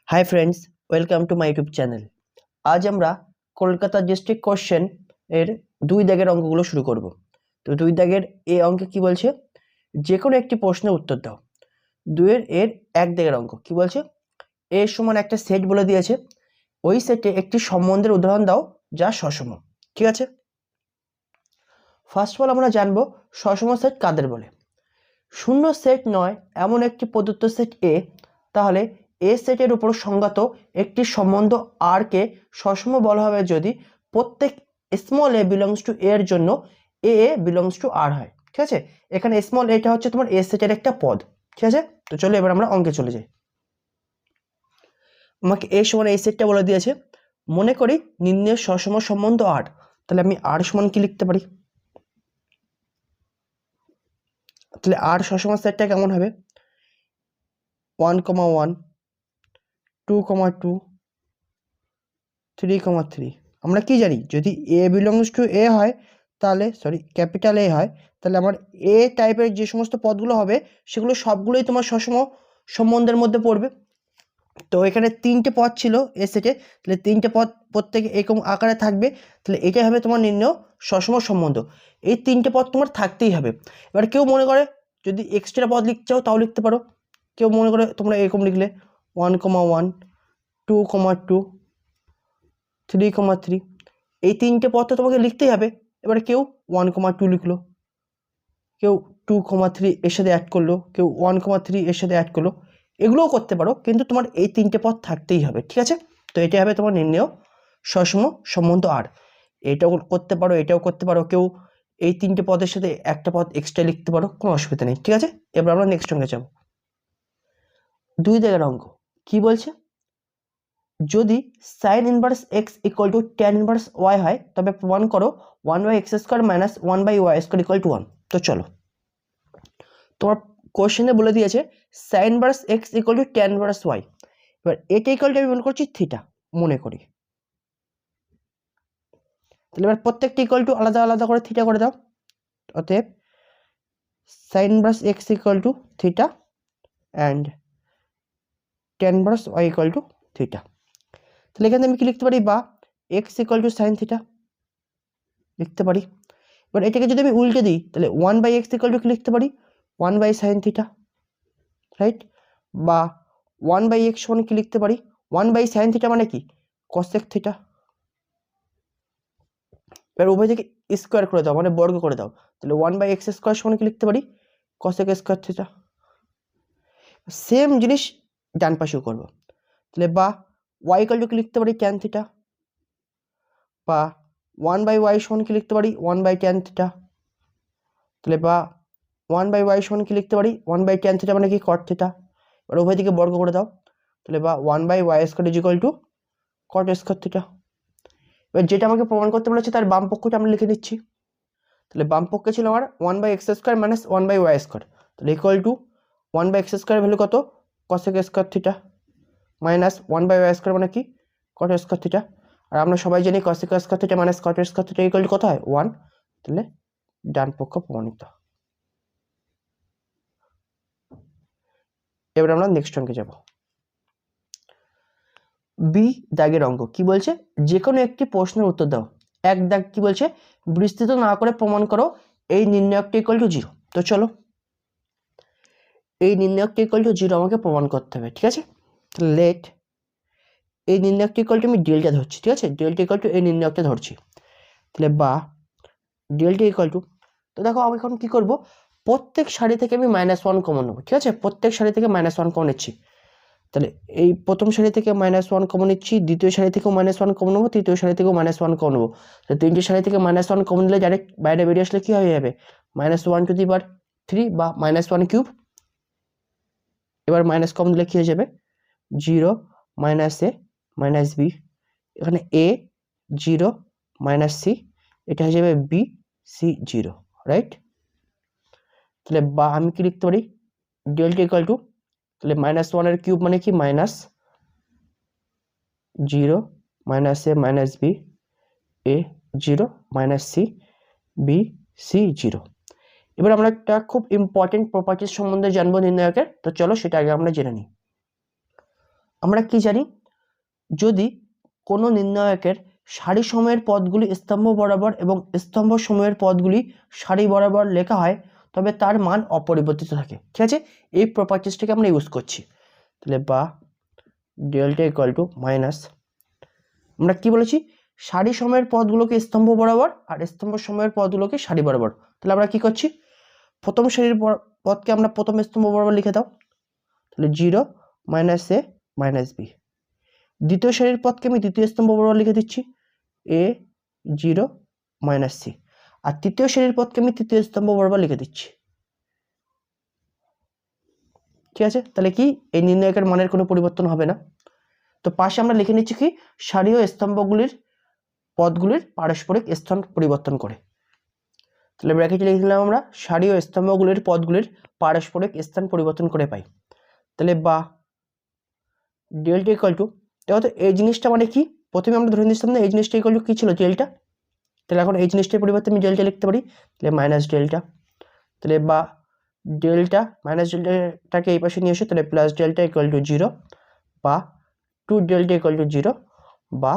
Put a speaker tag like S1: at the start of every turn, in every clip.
S1: Hi friends, welcome to my YouTube channel. আজ আমরা Kolkata district question এর 2 দাগের অঙ্কগুলো শুরু করব। তো 2 দাগের এই অঙ্কে কি বলছে, যে কোনো একটি প্রশ্নের উত্তর দাও। 2 এর 1 দাগের অঙ্ক কি বলছে, এ সমান একটা সেট বলে দিয়েছে, ওই সেটে একটি সম্বন্ধের উদাহরণ দাও যা সসম। ঠিক আছে, ফার্স্ট অফ অল আমরা জানবো সসম সেট কাদের বলে। শূন্য সেট নয় এমন একটি প্রদত্ত সেট এ, তাহলে এ সেটের উপর সংজ্ঞাত একটি সম্বন্ধ আর কে সসম বলা হবে যদি প্রত্যেক স্মল এ বিলংস টু এর জন্য এ বিলংস টু আর হয়। ঠিক আছে, এখানে স্মল এটা হচ্ছে তোমার এ সেটের একটা পদ। ঠিক আছে, তো চলো এবার আমরা অঙ্কে চলে যাই। আমাকে এ সমান এই সেটটা বলে দিয়েছে, মনে করি নির্ণয় সসম সম্বন্ধ আর, তাহলে আমি আর সমান কি লিখতে পারি, তাহলে আর সসম সেটটা কেমন হবে, 1,1 2,2 3,3। আমরা কি জানি, যদি এ বিলংস টু এ হয় তাহলে ক্যাপিটাল এ হয়, তাহলে আমার এ টাইপের যে সমস্ত পদগুলো হবে সেগুলো সবগুলোই তোমার সসম সম্বন্ধের মধ্যে পড়বে। তো এখানে 3টে পদ ছিল এ সেটে, তাহলে 3টে পদ প্রত্যেকে এরকম আকারে থাকবে, তাহলে এটাই হবে তোমার নির্ণয় সসম সম্বন্ধ। এই 3টে পদ তোমার থাকতেই হবে। এবার কেউ মনে করে যদি এক্সট্রা পদ লিখতে চাও তাও লিখতে পারো। কেউ মনে করে তোমরা এরকম লিখলে 1,1 2,2 3,3, এই 3টে পদ তো তোমাকে লিখতেই হবে। এবার কেউ 1,2 লিখলো, কেউ 2,3 এর সাথে অ্যাড করলো, কেউ 1,3 এর সাথে অ্যাড করলো, এগুলোও করতে পারো, কিন্তু তোমার এই 3টে পদ থাকতেই হবে। ঠিক আছে, তো এটা হবে তোমার নির্ণয় সসম সম্বন্ধ আর। এটাও করতে পারো, এটাও করতে পারো, কেউ এই 3টে পদের সাথে একটা পদ এক্সট্রা লিখতে পারো, কোনো অসুবিধা নেই। ঠিক আছে, এবার আমরা নেক্সট অঙ্কে যাব। 2 দাগের অঙ্ক কি বলছে, যদি sine inverse x equal to tan inverse y হয় তবে প্রমাণ করো 1/x² মাইনাস 1/y² = 1। তো চলো, তোমার কোশ্চেনে বলে দিয়েছে sine inverse x equal to tan inverse y. এবার এটা ইকুয়াল টু আমি মনে করছি থিটা, মনে করি। তাহলে এবার প্রত্যেকটা ইকুয়াল টু আলাদা আলাদা করে থিটা করে দাও। অতএব sine inverse x equal to theta and tan inverse y equal to theta. তাহলে এখানে আমি কি লিখতে পারি, বা x equal to sine theta লিখতে পারি। এবার এটাকে যদি আমি উল্টে দিই তাহলে 1/x ইকুয়াল টু কি লিখতে পারি, 1/sin থিটা, রাইট? বা 1/x সমান কি লিখতে পারি, 1/sin থিটা মানে কি, cosec থিটা। এবার উভয় থেকে স্কোয়ার করে দাও, মানে বর্গ করে দাও, তাহলে 1/x² সমান কি লিখতে পারি, cosec স্কোয়ার থিটা। সেম জিনিস ডান পাশেও করবো, তাহলে বা y ইকুয়াল টু কি লিখতে পারি, tan থিটা, বা 1/y সমান কি লিখতে পারি, 1/tan থিটা। তাহলে বা 1/y সমান কি লিখতে পারি, 1/tan থিটা মানে কি, cot থিটা। এবার উভয় দিকে বর্গ করে দাও, তাহলে বা 1/y² equal to cot square theta. এবার যেটা আমাকে প্রমাণ করতে বলেছে তার বাম পক্ষটা আমরা লিখে নিচ্ছি। তাহলে বাম পক্ষে ছিল আমার 1/x² মাইনাস 1/y², তাহলে ইকুয়াল টু 1/x² ভ্যালু কত, cosec square theta, minus 1/y² মানে কি, cot স্কোয়ার থিটা। আর আমরা সবাই জানি cosec square theta minus cot square theta equal to কত হয়, 1। তাহলে ডান পক্ষ প্রমাণিত। এবার আমরা নেক্সট অঙ্কে যাব। বি দাগের অঙ্ক কি বলছে, যে কোনো একটি প্রশ্নের উত্তর দাও। 1 দাগ কি বলছে, বিস্তৃত না করে প্রমাণ করো এই নির্ণায়কটি ইকুয়াল টু 0। তো চলো, এই নির্ণায়কটি ইকুয়াল টু 0 আমাকে প্রমাণ করতে হবে। ঠিক আছে, লেট এই নির্ণায়কটি ইকুয়াল টু আমি ডেল্টা ধরছি। ঠিক আছে, ডেল্টা ইকুয়াল টু এই নির্ণায়কটা ধরছি, তাহলে বা ডেল্টা ইকুয়াল টু, তো দেখো আমি এখন কি করব, প্রত্যেক সারি থেকে আমি -1 কমন নেবো। ঠিক আছে, প্রত্যেক সারি থেকে -1 কমন নিচ্ছি, তাহলে এই প্রথম সারি থেকে -1 কমন নিচ্ছি, দ্বিতীয় সারি থেকেও -1 কমন নেবো, তৃতীয় সারি থেকেও -1 কমন নেবো। তো তিনটে সারি থেকে -1 কমন নিলে ডাইরেক্ট বাইরে বেরিয়ে আসলে কি হয়ে যাবে, -1⁻³ বা -1³ এবার মাইনাস কমন দিলে কি হয়ে যাবে, 0 -a - b, এখানে a 0 - c, এটা হয়ে যাবে b c 0, রাইট? তাহলে বা আমি কি লিখতে পারি, ডেল্টা ইকুয়াল টু, তাহলে -1³ মানে কি, -0 - a - b, a 0 - c, b c 0। এবার আমরা একটা খুব ইম্পর্টেন্ট প্রপার্টিজ সম্বন্ধে জানবো নির্ণায়কের, তো চলো সেটা আগে আমরা জেনে নিই। আমরা কি জানি, যদি কোনো নির্ণায়কের সারি সময়ের পদগুলি স্তম্ভ বরাবর এবং স্তম্ভ সময়ের পদগুলি সারি বরাবর লেখা হয় তবে তার মান অপরিবর্তিত থাকে। ঠিক আছে, এই প্রপার্টিসটাকে আমরা ইউজ করছি। তাহলে বা ডেল্টা ইকুয়াল টু মাইনাস, আমরা কি বলেছি, সারি সময়ের পদগুলোকে স্তম্ভ বরাবর আর স্তম্ভ সময়ের পদগুলোকে সারি বরাবর। তাহলে আমরা কি করছি, প্রথম সারির পদকে আমরা প্রথম স্তম্ভ বরাবর লিখে দাও, তাহলে 0 মাইনাস এ মাইনাস বি। দ্বিতীয় সারির পদকে আমি দ্বিতীয় স্তম্ভ বরাবর লিখে দিচ্ছি এ 0 মাইনাস সি। আর তৃতীয় সারির পদকে আমি তৃতীয় স্তম্ভ বরাবর লিখে দিচ্ছি। ঠিক আছে, তাহলে কি এই নির্ণায়কের মানের কোনো পরিবর্তন হবে না। তো পাশে আমরা লিখে নিচ্ছি কি, সারি ও স্তম্ভগুলির পদগুলির পারস্পরিক স্থান পরিবর্তন করে। তাহলে ব্র্যাকেটে লিখে দিলাম আমরা সারি ও স্তম্ভগুলির পদগুলির পারস্পরিক স্থান পরিবর্তন করে পাই। তাহলে বা ডেল্টা ইকুয়াল টু, দেখো তো এই জিনিসটা মানে কি, প্রথমে আমরা ধরে নিচ্ছিলাম না এই জিনিসটা ইকুয়াল টু কি ছিল, ডেল্টা। তাহলে এখন এই জিনিসটার পরিবর্তে আমি ডেল্টা লিখতে পারি, তাহলে মাইনাস ডেল্টা। তাহলে বা ডেল্টা মাইনাস ডেল্টাটাকে এই পাশে নিয়ে এসো, তাহলে প্লাস ডেল্টা ইকুয়াল টু 0 বা 2 ডেল্টা ইকুয়াল টু 0 বা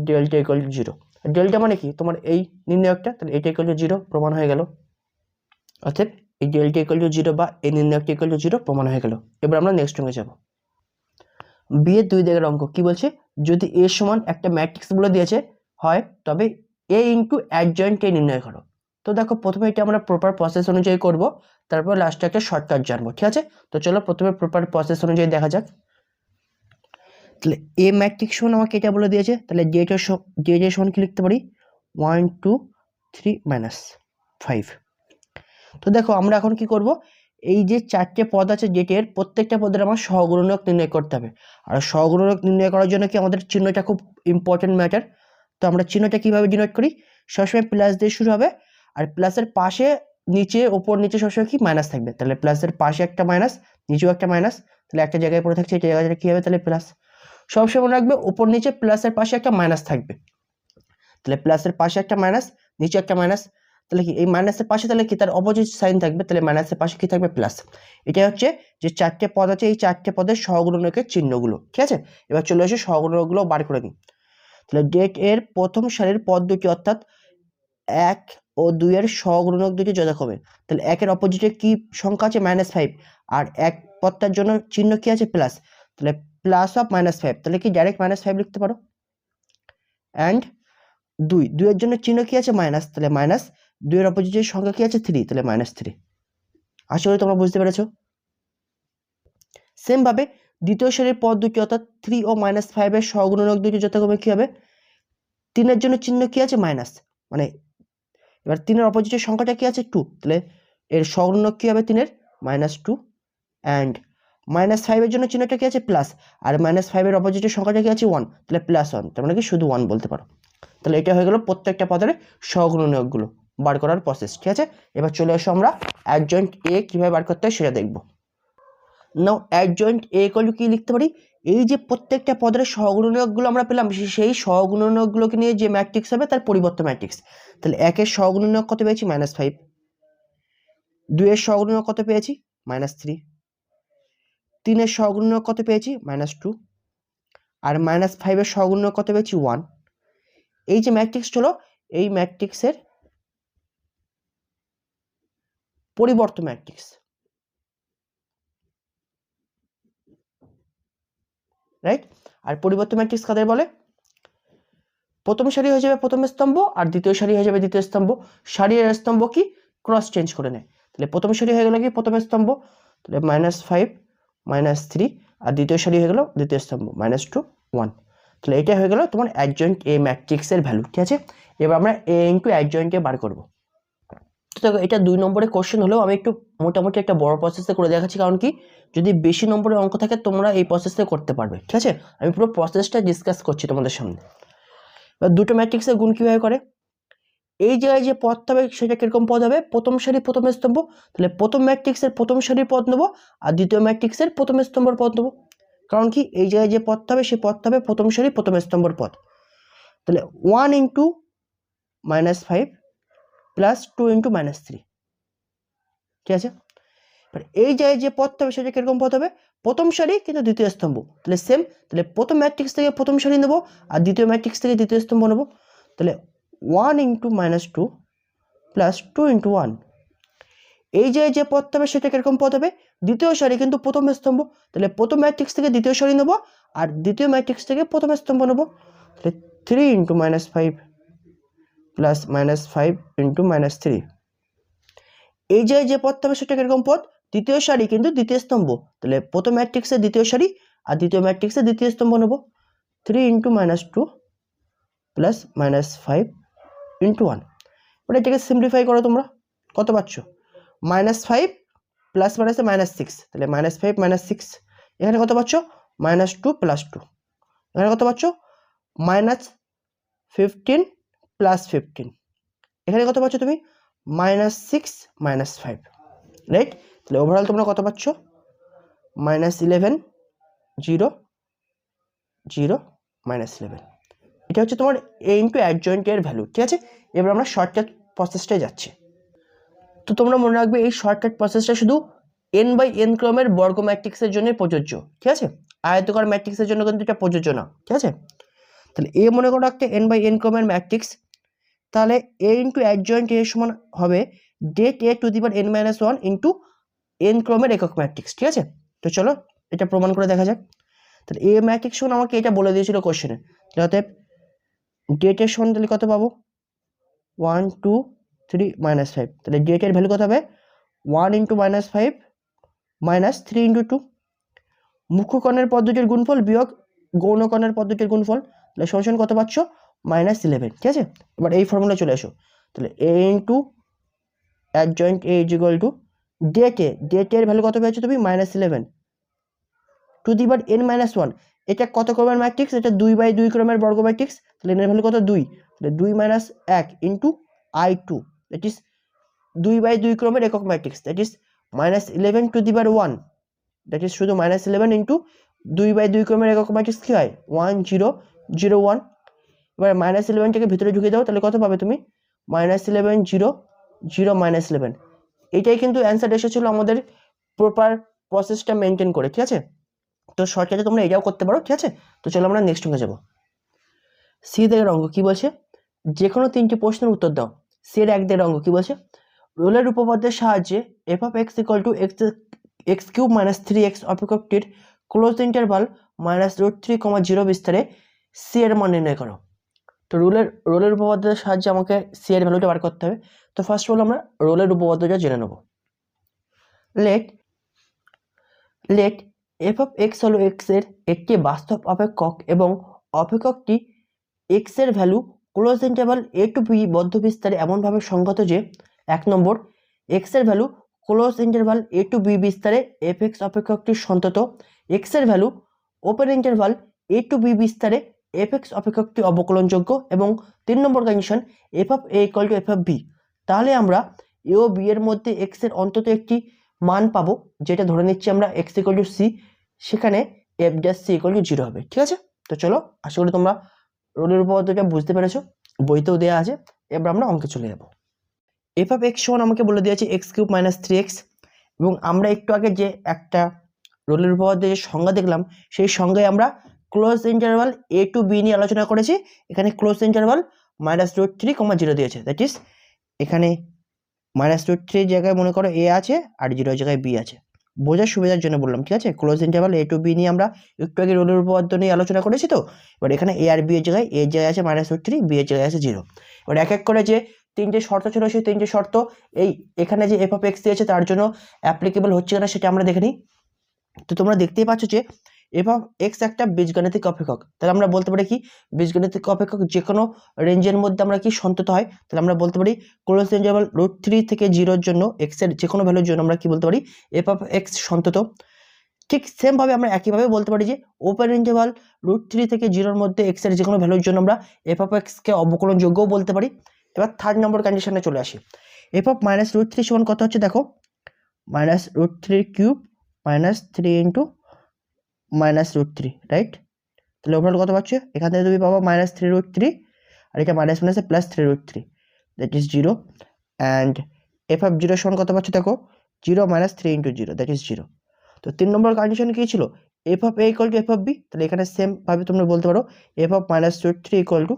S1: ডেল্টা ইকুয়াল টু 0। ডেল্টা মানে কি, তোমার এই নির্ণায়কটা, তাহলে এটা ইকুয়াল টু 0 প্রমাণ হয়ে গেল। অর্থাৎ এই ডেল্টা ইকুয়াল টু 0 বা এই নির্ণায়কটা ইকুয়াল টু 0 প্রমাণ হয়ে গেল। এবার আমরা নেক্সট অঙ্কে যাব। বি এর 2 দাগের অঙ্ক কি বলছে, যদি এ সমান একটা ম্যাট্রিক্স বলে দিয়েছে হয় তবে এ ইন্টু অ্যাডজয়েন্ট এ নির্ণয় করো। তো দেখো প্রথমে এটা আমরা প্রপার প্রসেস অনুযায়ী করব, তারপর লাস্টে একটা শর্টকাট জানবো। ঠিক আছে, তো চলো প্রথমে প্রপার প্রসেস অনুযায়ী দেখা যাক। তাহলে এ ম্যাট্রিক্স সমান আমাকে এটা বলে দিয়েছে, তাহলে জেড এর সমান কি লিখতে পারি, 1 2 3 মাইনাস 5। তো দেখো আমরা এখন কি করব, এই যে চারটে পদ আছে জেটের প্রত্যেকটা পদের আমার সহগুণক নির্ণয় করতে হবে। আর সহগুণক নির্ণয় করার জন্য কি আমাদের চিহ্নটা খুব ইম্পর্টেন্ট ম্যাটার। তো আমরা চিহ্নটা কিভাবে ডিনোট করি, সবসময় প্লাস দিয়ে শুরু হবে, আর প্লাসের পাশে নিচে ওপর নিচে সবসময় কি মাইনাস থাকবে। তাহলে প্লাসের পাশে একটা মাইনাস, নিচেও একটা মাইনাস, তাহলে একটা জায়গায় পড়ে থাকছে, এটা জায়গাটা কি হবে, তাহলে প্লাস। সবসময় মনে রাখবে ওপর নিচে প্লাসের পাশে একটা মাইনাস থাকবে, তাহলে প্লাসের পাশে একটা মাইনাস, নিচে একটা মাইনাস, তাহলে কি এই মাইনাসের পাশে তাহলে কি তার অপোজিট সাইন থাকবে, তাহলে মাইনাসের পাশে কি থাকবে, প্লাস। এটা হচ্ছে যে চারটে পদ আছে, এই চারটে পদের সহগুণকের চিহ্নগুলো। ঠিক আছে, এবার চলে আসে সহগুণকগুলো বার করে নিই। তাহলে ডেট এর প্রথম সারির পদ দুটি অর্থাৎ 1 ও 2 এর সহগুণক দুটি যথাক্রমে, তাহলে 1 এর অপোজিটে কি সংখ্যা আছে, -5, আর এক পদটার জন্য চিহ্ন কি আছে, প্লাস, তাহলে প্লাস অফ -5, তাহলে কি ডাইরেক্ট -5 লিখতে পারো। অ্যান্ড 2 এর জন্য চিহ্ন কি আছে, মাইনাস, তাহলে মাইনাস, 2 এর অপোজিটের সংখ্যা কি আছে, 3, তাহলে -3। আশা করি তোমরা বুঝতে পেরেছো। সেম ভাবে দ্বিতীয় সারির পদ দুটি অর্থাৎ 3 ও -5 এর সহগুণক দুটি যথাক্রমে কি হবে, 3 এর জন্য চিহ্ন কি আছে, মাইনাস, মানে এবার 3 এর অপোজিটের সংখ্যাটা কি আছে, 2, তাহলে এর সহগুণক কি হবে 3 এর, -2। অ্যান্ড -5 এর জন্য চিহ্নটা কি আছে, প্লাস, আর -5 এর অপোজিটের সংখ্যাটা কি আছে, 1, তাহলে +1, তার মানে কি শুধু 1 বলতে পারো। তাহলে এটা হয়ে গেল প্রত্যেকটা পদের সহগুণকগুলো বার করার প্রসেস। ঠিক আছে, এবার চলে আসো আমরা অ্যাডজয়েন্ট এ কিভাবে বার করতে হয় সেটা দেখব। নাও অ্যাডজয়েন্ট এ ইকুয়াল টু কি লিখতে পারি, এই যে প্রত্যেকটা পদের সহগুণকগুলো আমরা পেলাম, সেই সহগুণকগুলোকে নিয়ে যে ম্যাট্রিক্স হবে তার পরিবর্তন ম্যাট্রিক্স। তাহলে 1 এর সহগুণক কত পেয়েছি, -5, 2 এর সহগুণক কত পেয়েছি, -3, 3 এর সহগুণক কত পেয়েছি, -2, আর -5 এর সহগুণক কত পেয়েছি, 1। এই যে ম্যাট্রিক্স হলো, এই ম্যাট্রিক্সের পরিবর্তন ম্যাট্রিক্স, রাইট। আর পরিবর্তন ম্যাট্রিক্স কাদের বলে, প্রথম সারি হয়ে যাবে প্রথম স্তম্ভ আর দ্বিতীয় সারি হয়ে যাবে দ্বিতীয় স্তম্ভ। সারি আর স্তম্ভ কি ক্রস চেঞ্জ করে নেয়, তাহলে প্রথম সারি হয়ে গেল কি প্রথম স্তম্ভ, তাহলে -5 -3, আর দ্বিতীয় সারি হয়ে গেল দ্বিতীয় স্তম্ভ, -2 1। তাহলে এটা হয়ে গেল তোমার অ্যাডজয়েন্ট এ ম্যাট্রিক্সের ভ্যালু। ঠিক আছে, এবার আমরা এ ইন্টু অ্যাডজয়েন্ট এ বার করবো। তো এটা 2 নম্বরের কোশ্চেন হলেও আমি একটু মোটামুটি একটা বড় প্রসেসে করে দেখাচ্ছি, কারণ কি যদি বেশি নম্বরের অঙ্ক থাকে তোমরা এই প্রসেসে করতে পারবে। ঠিক আছে, আমি পুরো প্রসেসটা ডিসকাস করছি তোমাদের সামনে। এবার দুটো ম্যাট্রিক্সের গুণ কিভাবে করে, এই জায়গায় যে পদ হবে সেটা কিরকম পদ হবে, প্রথম সারি প্রথম স্তম্ভ, তাহলে প্রথম ম্যাট্রিক্সের প্রথম সারির পদ নেবো আর দ্বিতীয় ম্যাট্রিক্সের প্রথম স্তম্ভের পদ নেবো। কারণ কি এই জায়গায় যে পদটা হবে সেই পদটা হবে প্রথম সারি প্রথম স্তম্ভের পদ। তাহলে 1 ইন্টু -5 প্লাস 2 ইন্টু -3। ঠিক আছে, এই যে পথ হবে সেটা কিরকম পথ হবে, প্রথম সারি কিন্তু দ্বিতীয় স্তম্ভ, তাহলে সেম, তাহলে প্রথম ম্যাট্রিক্স থেকে প্রথম সারি নেবো আর দ্বিতীয় ম্যাট্রিক্স থেকে দ্বিতীয় স্তম্ভ নেবো, তাহলে 1 × -2 প্লাস 2 × 1। এই যে পথ হবে সেটা কিরকম পথ হবে, দ্বিতীয় সারি কিন্তু প্রথম স্তম্ভ, তাহলে প্রথম ম্যাট্রিক্স থেকে দ্বিতীয় সারি নেবো আর দ্বিতীয় ম্যাট্রিক্স থেকে প্রথম স্তম্ভ নেবো, তাহলে 3 × -5 প্লাস -5 × -3। এই যে পথ হবে সেটা কিরকম পথ, দ্বিতীয় সারি কিন্তু দ্বিতীয় স্তম্ভ, তাহলে প্রথম ম্যাট্রিক্সের দ্বিতীয় সারি আর দ্বিতীয় ম্যাট্রিক্সের দ্বিতীয় স্তম্ভ নেব, 3 × -2 প্লাস -5 × 1। এবার এটাকে সিম্পলিফাই করো তোমরা, কত পাচ্ছ, -5 প্লাস মাইনাসে -6, তাহলে -5 -6, এখানে কত পাচ্ছ, -2 প্লাস 2, এখানে কত পাচ্ছ, -15 প্লাস 15, এখানে কত পাচ্ছ তুমি, -6 -5, রাইট। তাহলে ওভারঅল তোমরা কত পাচ্ছ, -11 0 0 -11। এটা হচ্ছে তোমার a × অ্যাডজয়েন্ট এর ভ্যালু, ঠিক আছে। এবার আমরা শর্টকাট প্রসেসটায় যাচ্ছি। তো তোমরা মনে রাখবে এই শর্টকাট প্রসেসটা শুধু n/n ক্রমের বর্গ ম্যাট্রিক্সের জন্য প্রযোজ্য, ঠিক আছে, আয়তকার ম্যাট্রিক্সের জন্য কিন্তু এটা প্রযোজ্য না, ঠিক আছে। তাহলে এ মনে করো একটা n/n ক্রমের ম্যাট্রিক্স, তাহলে a × অ্যাডজয়েন্ট এর সমান হবে det a⁻n−1 × n ক্রমের একক ম্যাট্রিক্স, ঠিক আছে। তো চলো এটা প্রমাণ করে দেখা যাক। তাহলে এ ম্যাট্রিক্স সমান আমাকে এটা বলে দিয়েছিল কোশ্চেনে, অতএব det এর সমান তাহলে কত পাবো, 1 2 3 -5, তাহলে det এর ভ্যালু কত হবে, 1 × -5 -3 × 2, মুখ্য কর্ণের পদ্ধতির গুণফল বিয়োগ গৌণ কর্ণের পদ্ধতির গুণফল, তাহলে সমান কত পাচ্ছ, -11, ঠিক আছে। এবার এই ফর্মুলা চলে এসো, তাহলে a × অ্যাডজয়েন্ট a = det এর ভ্যালু কত পেয়েছো তুমি, -11 টু দি পাওয়ার n−1, এটা কত ক্রমের ম্যাট্রিক্স, এটা 2/2 ক্রমের বর্গ ম্যাট্রিক্স, তাহলে n এর ভ্যালু কত, 2, তাহলে 2 - 1 × I2, দ্যাট ইজ 2/2 ক্রমের একক matrix, that is -11 two the power 1, that is শুধু -11 × 2/2 ক্রমের একক ম্যাট্রিক্স কি হয়, 1 0 0 1। এবার -11টাকে ভিতরে ঢুকিয়ে দাও, তাহলে কত পাবে তুমি, -11 0 0 -11। এইটাই কিন্তু অ্যান্সার এসেছিল আমাদের প্রপার প্রসেসটা মেনটেন করে, ঠিক আছে। তো শর্টকাটে তোমরা এটাও করতে পারো, ঠিক আছে। তো চলো আমরা নেক্সট অঙ্কে যাবো। সি দাগের অঙ্ক কি বলছে, যে কোনো 3টি প্রশ্নের উত্তর দাও। সি এর 1 দাগের অঙ্ক কি বলছে, রোলের উপপাদ্যের সাহায্যে f(x = x³ - 3x) অপেক্ষকটির close interval -√3, 0 বিস্তারে সি এর মান নির্ণয় করো। তো রোলের উপপাদ্যের সাহায্যে আমাকে সি এর ভ্যালুটা বার করতে হবে। তো ফার্স্ট অফ অল আমরা রোলের উপপাদ্যটা জেনে নেব। লেট f(x) হলো x এর একটি বাস্তব অপেক্ষক এবং অপেক্ষকটি x এর value close interval a to b বদ্ধ বিস্তারে এমনভাবে সংগত যে 1 নম্বর, x এর value close interval a to b বিস্তারে f(x) অপেক্ষকটির সন্তত x এর value open interval a to b বিস্তারে f(x) অপেক্ষকটি অবকলনযোগ্য, এবং 3 নম্বর কন্ডিশন f(a) = f(b), তাহলে আমরা a ও b এর মধ্যে x এর অন্তত একটি মান পাবো, যেটা ধরে নিচ্ছি আমরা x = c, সেখানে f'(c) = 0 হবে, ঠিক আছে। তো চলো, আশা করি তোমরা রোলের উপপাদ্যটা বুঝতে পেরেছো, বইতেও দেওয়া আছে। এবার আমরা অঙ্কে চলে যাব। f(x) সমান আমাকে বলে দিয়েছে x³ - 3x, এবং আমরা একটু আগে যে একটা রোলের উপপাদ্যের যে সংজ্ঞা দেখলাম, সেই সংজ্ঞায় আমরা close interval a to b নিয়ে আলোচনা করেছি। এখানে ক্লোজ ইন্টারভাল -√3, 0 দিয়েছে, দ্যাট ইজ এখানে -√3 জায়গায় মনে করো a আছে আর 0 জায়গায় b আছে, বোঝার সুবিধার জন্য বললাম, ঠিক আছে। Close interval a to b নিয়ে আমরা একটু আগে রোলের উপপাদ্য নিয়ে আলোচনা করেছি। তো এবার এখানে a আর b এর জায়গায় a জায়গায় আছে -√3, b এর জায়গায় আছে 0। এবার এক এক করে যে 3টে শর্ত ছিল, সেই 3টে শর্ত এখানে যে f(x) দিয়েছে তার জন্য অ্যাপ্লিকেবল হচ্ছে কিনা সেটা আমরা দেখে নিই। তো তোমরা দেখতেই পাচ্ছ যে f(x) একটা বীজগাণিতিক অপেক্ষক, তাহলে আমরা বলতে পারি কি, বীজগাণিতিক অপেক্ষক যে কোনো রেঞ্জের মধ্যে আমরা কি সন্তত হয়, তাহলে আমরা বলতে পারি ক্লোজ ইন্টারভাল √3 থেকে 0 জন্য x এর যে কোনো ভ্যালুর জন্য আমরা কি বলতে পারি, f(x) সন্তত। ঠিক সেম ভাবে আমরা একইভাবে বলতে পারি যে ওপেন ইন্টারভাল √3 থেকে 0 মধ্যে x এর যে কোনো ভ্যালুর জন্য আমরা f(x) কে অবকলনযোগ্যও বলতে পারি। এবার থার্ড নম্বর কন্ডিশনে চলে আসি। f(-√3) সমান কত হচ্ছে দেখো, -√3³ - 3 × -√3, রাইট। তাহলে ওভারঅল কত পাচ্ছ, এখান থেকে তুমি পাবো -3√3, আর এটা minus +3√3, that is 0। And f(0) সমান কত পাচ্ছ দেখো, 0 মাইনাস 3 ইন্টু 0 দ্যাট ইজ 0। তো 3 নম্বর কন্ডিশন কি ছিল, f of a equal to f of b, তাহলে এখানে সেম ভাবে তোমরা বলতে পারো f of minus root 3 equal to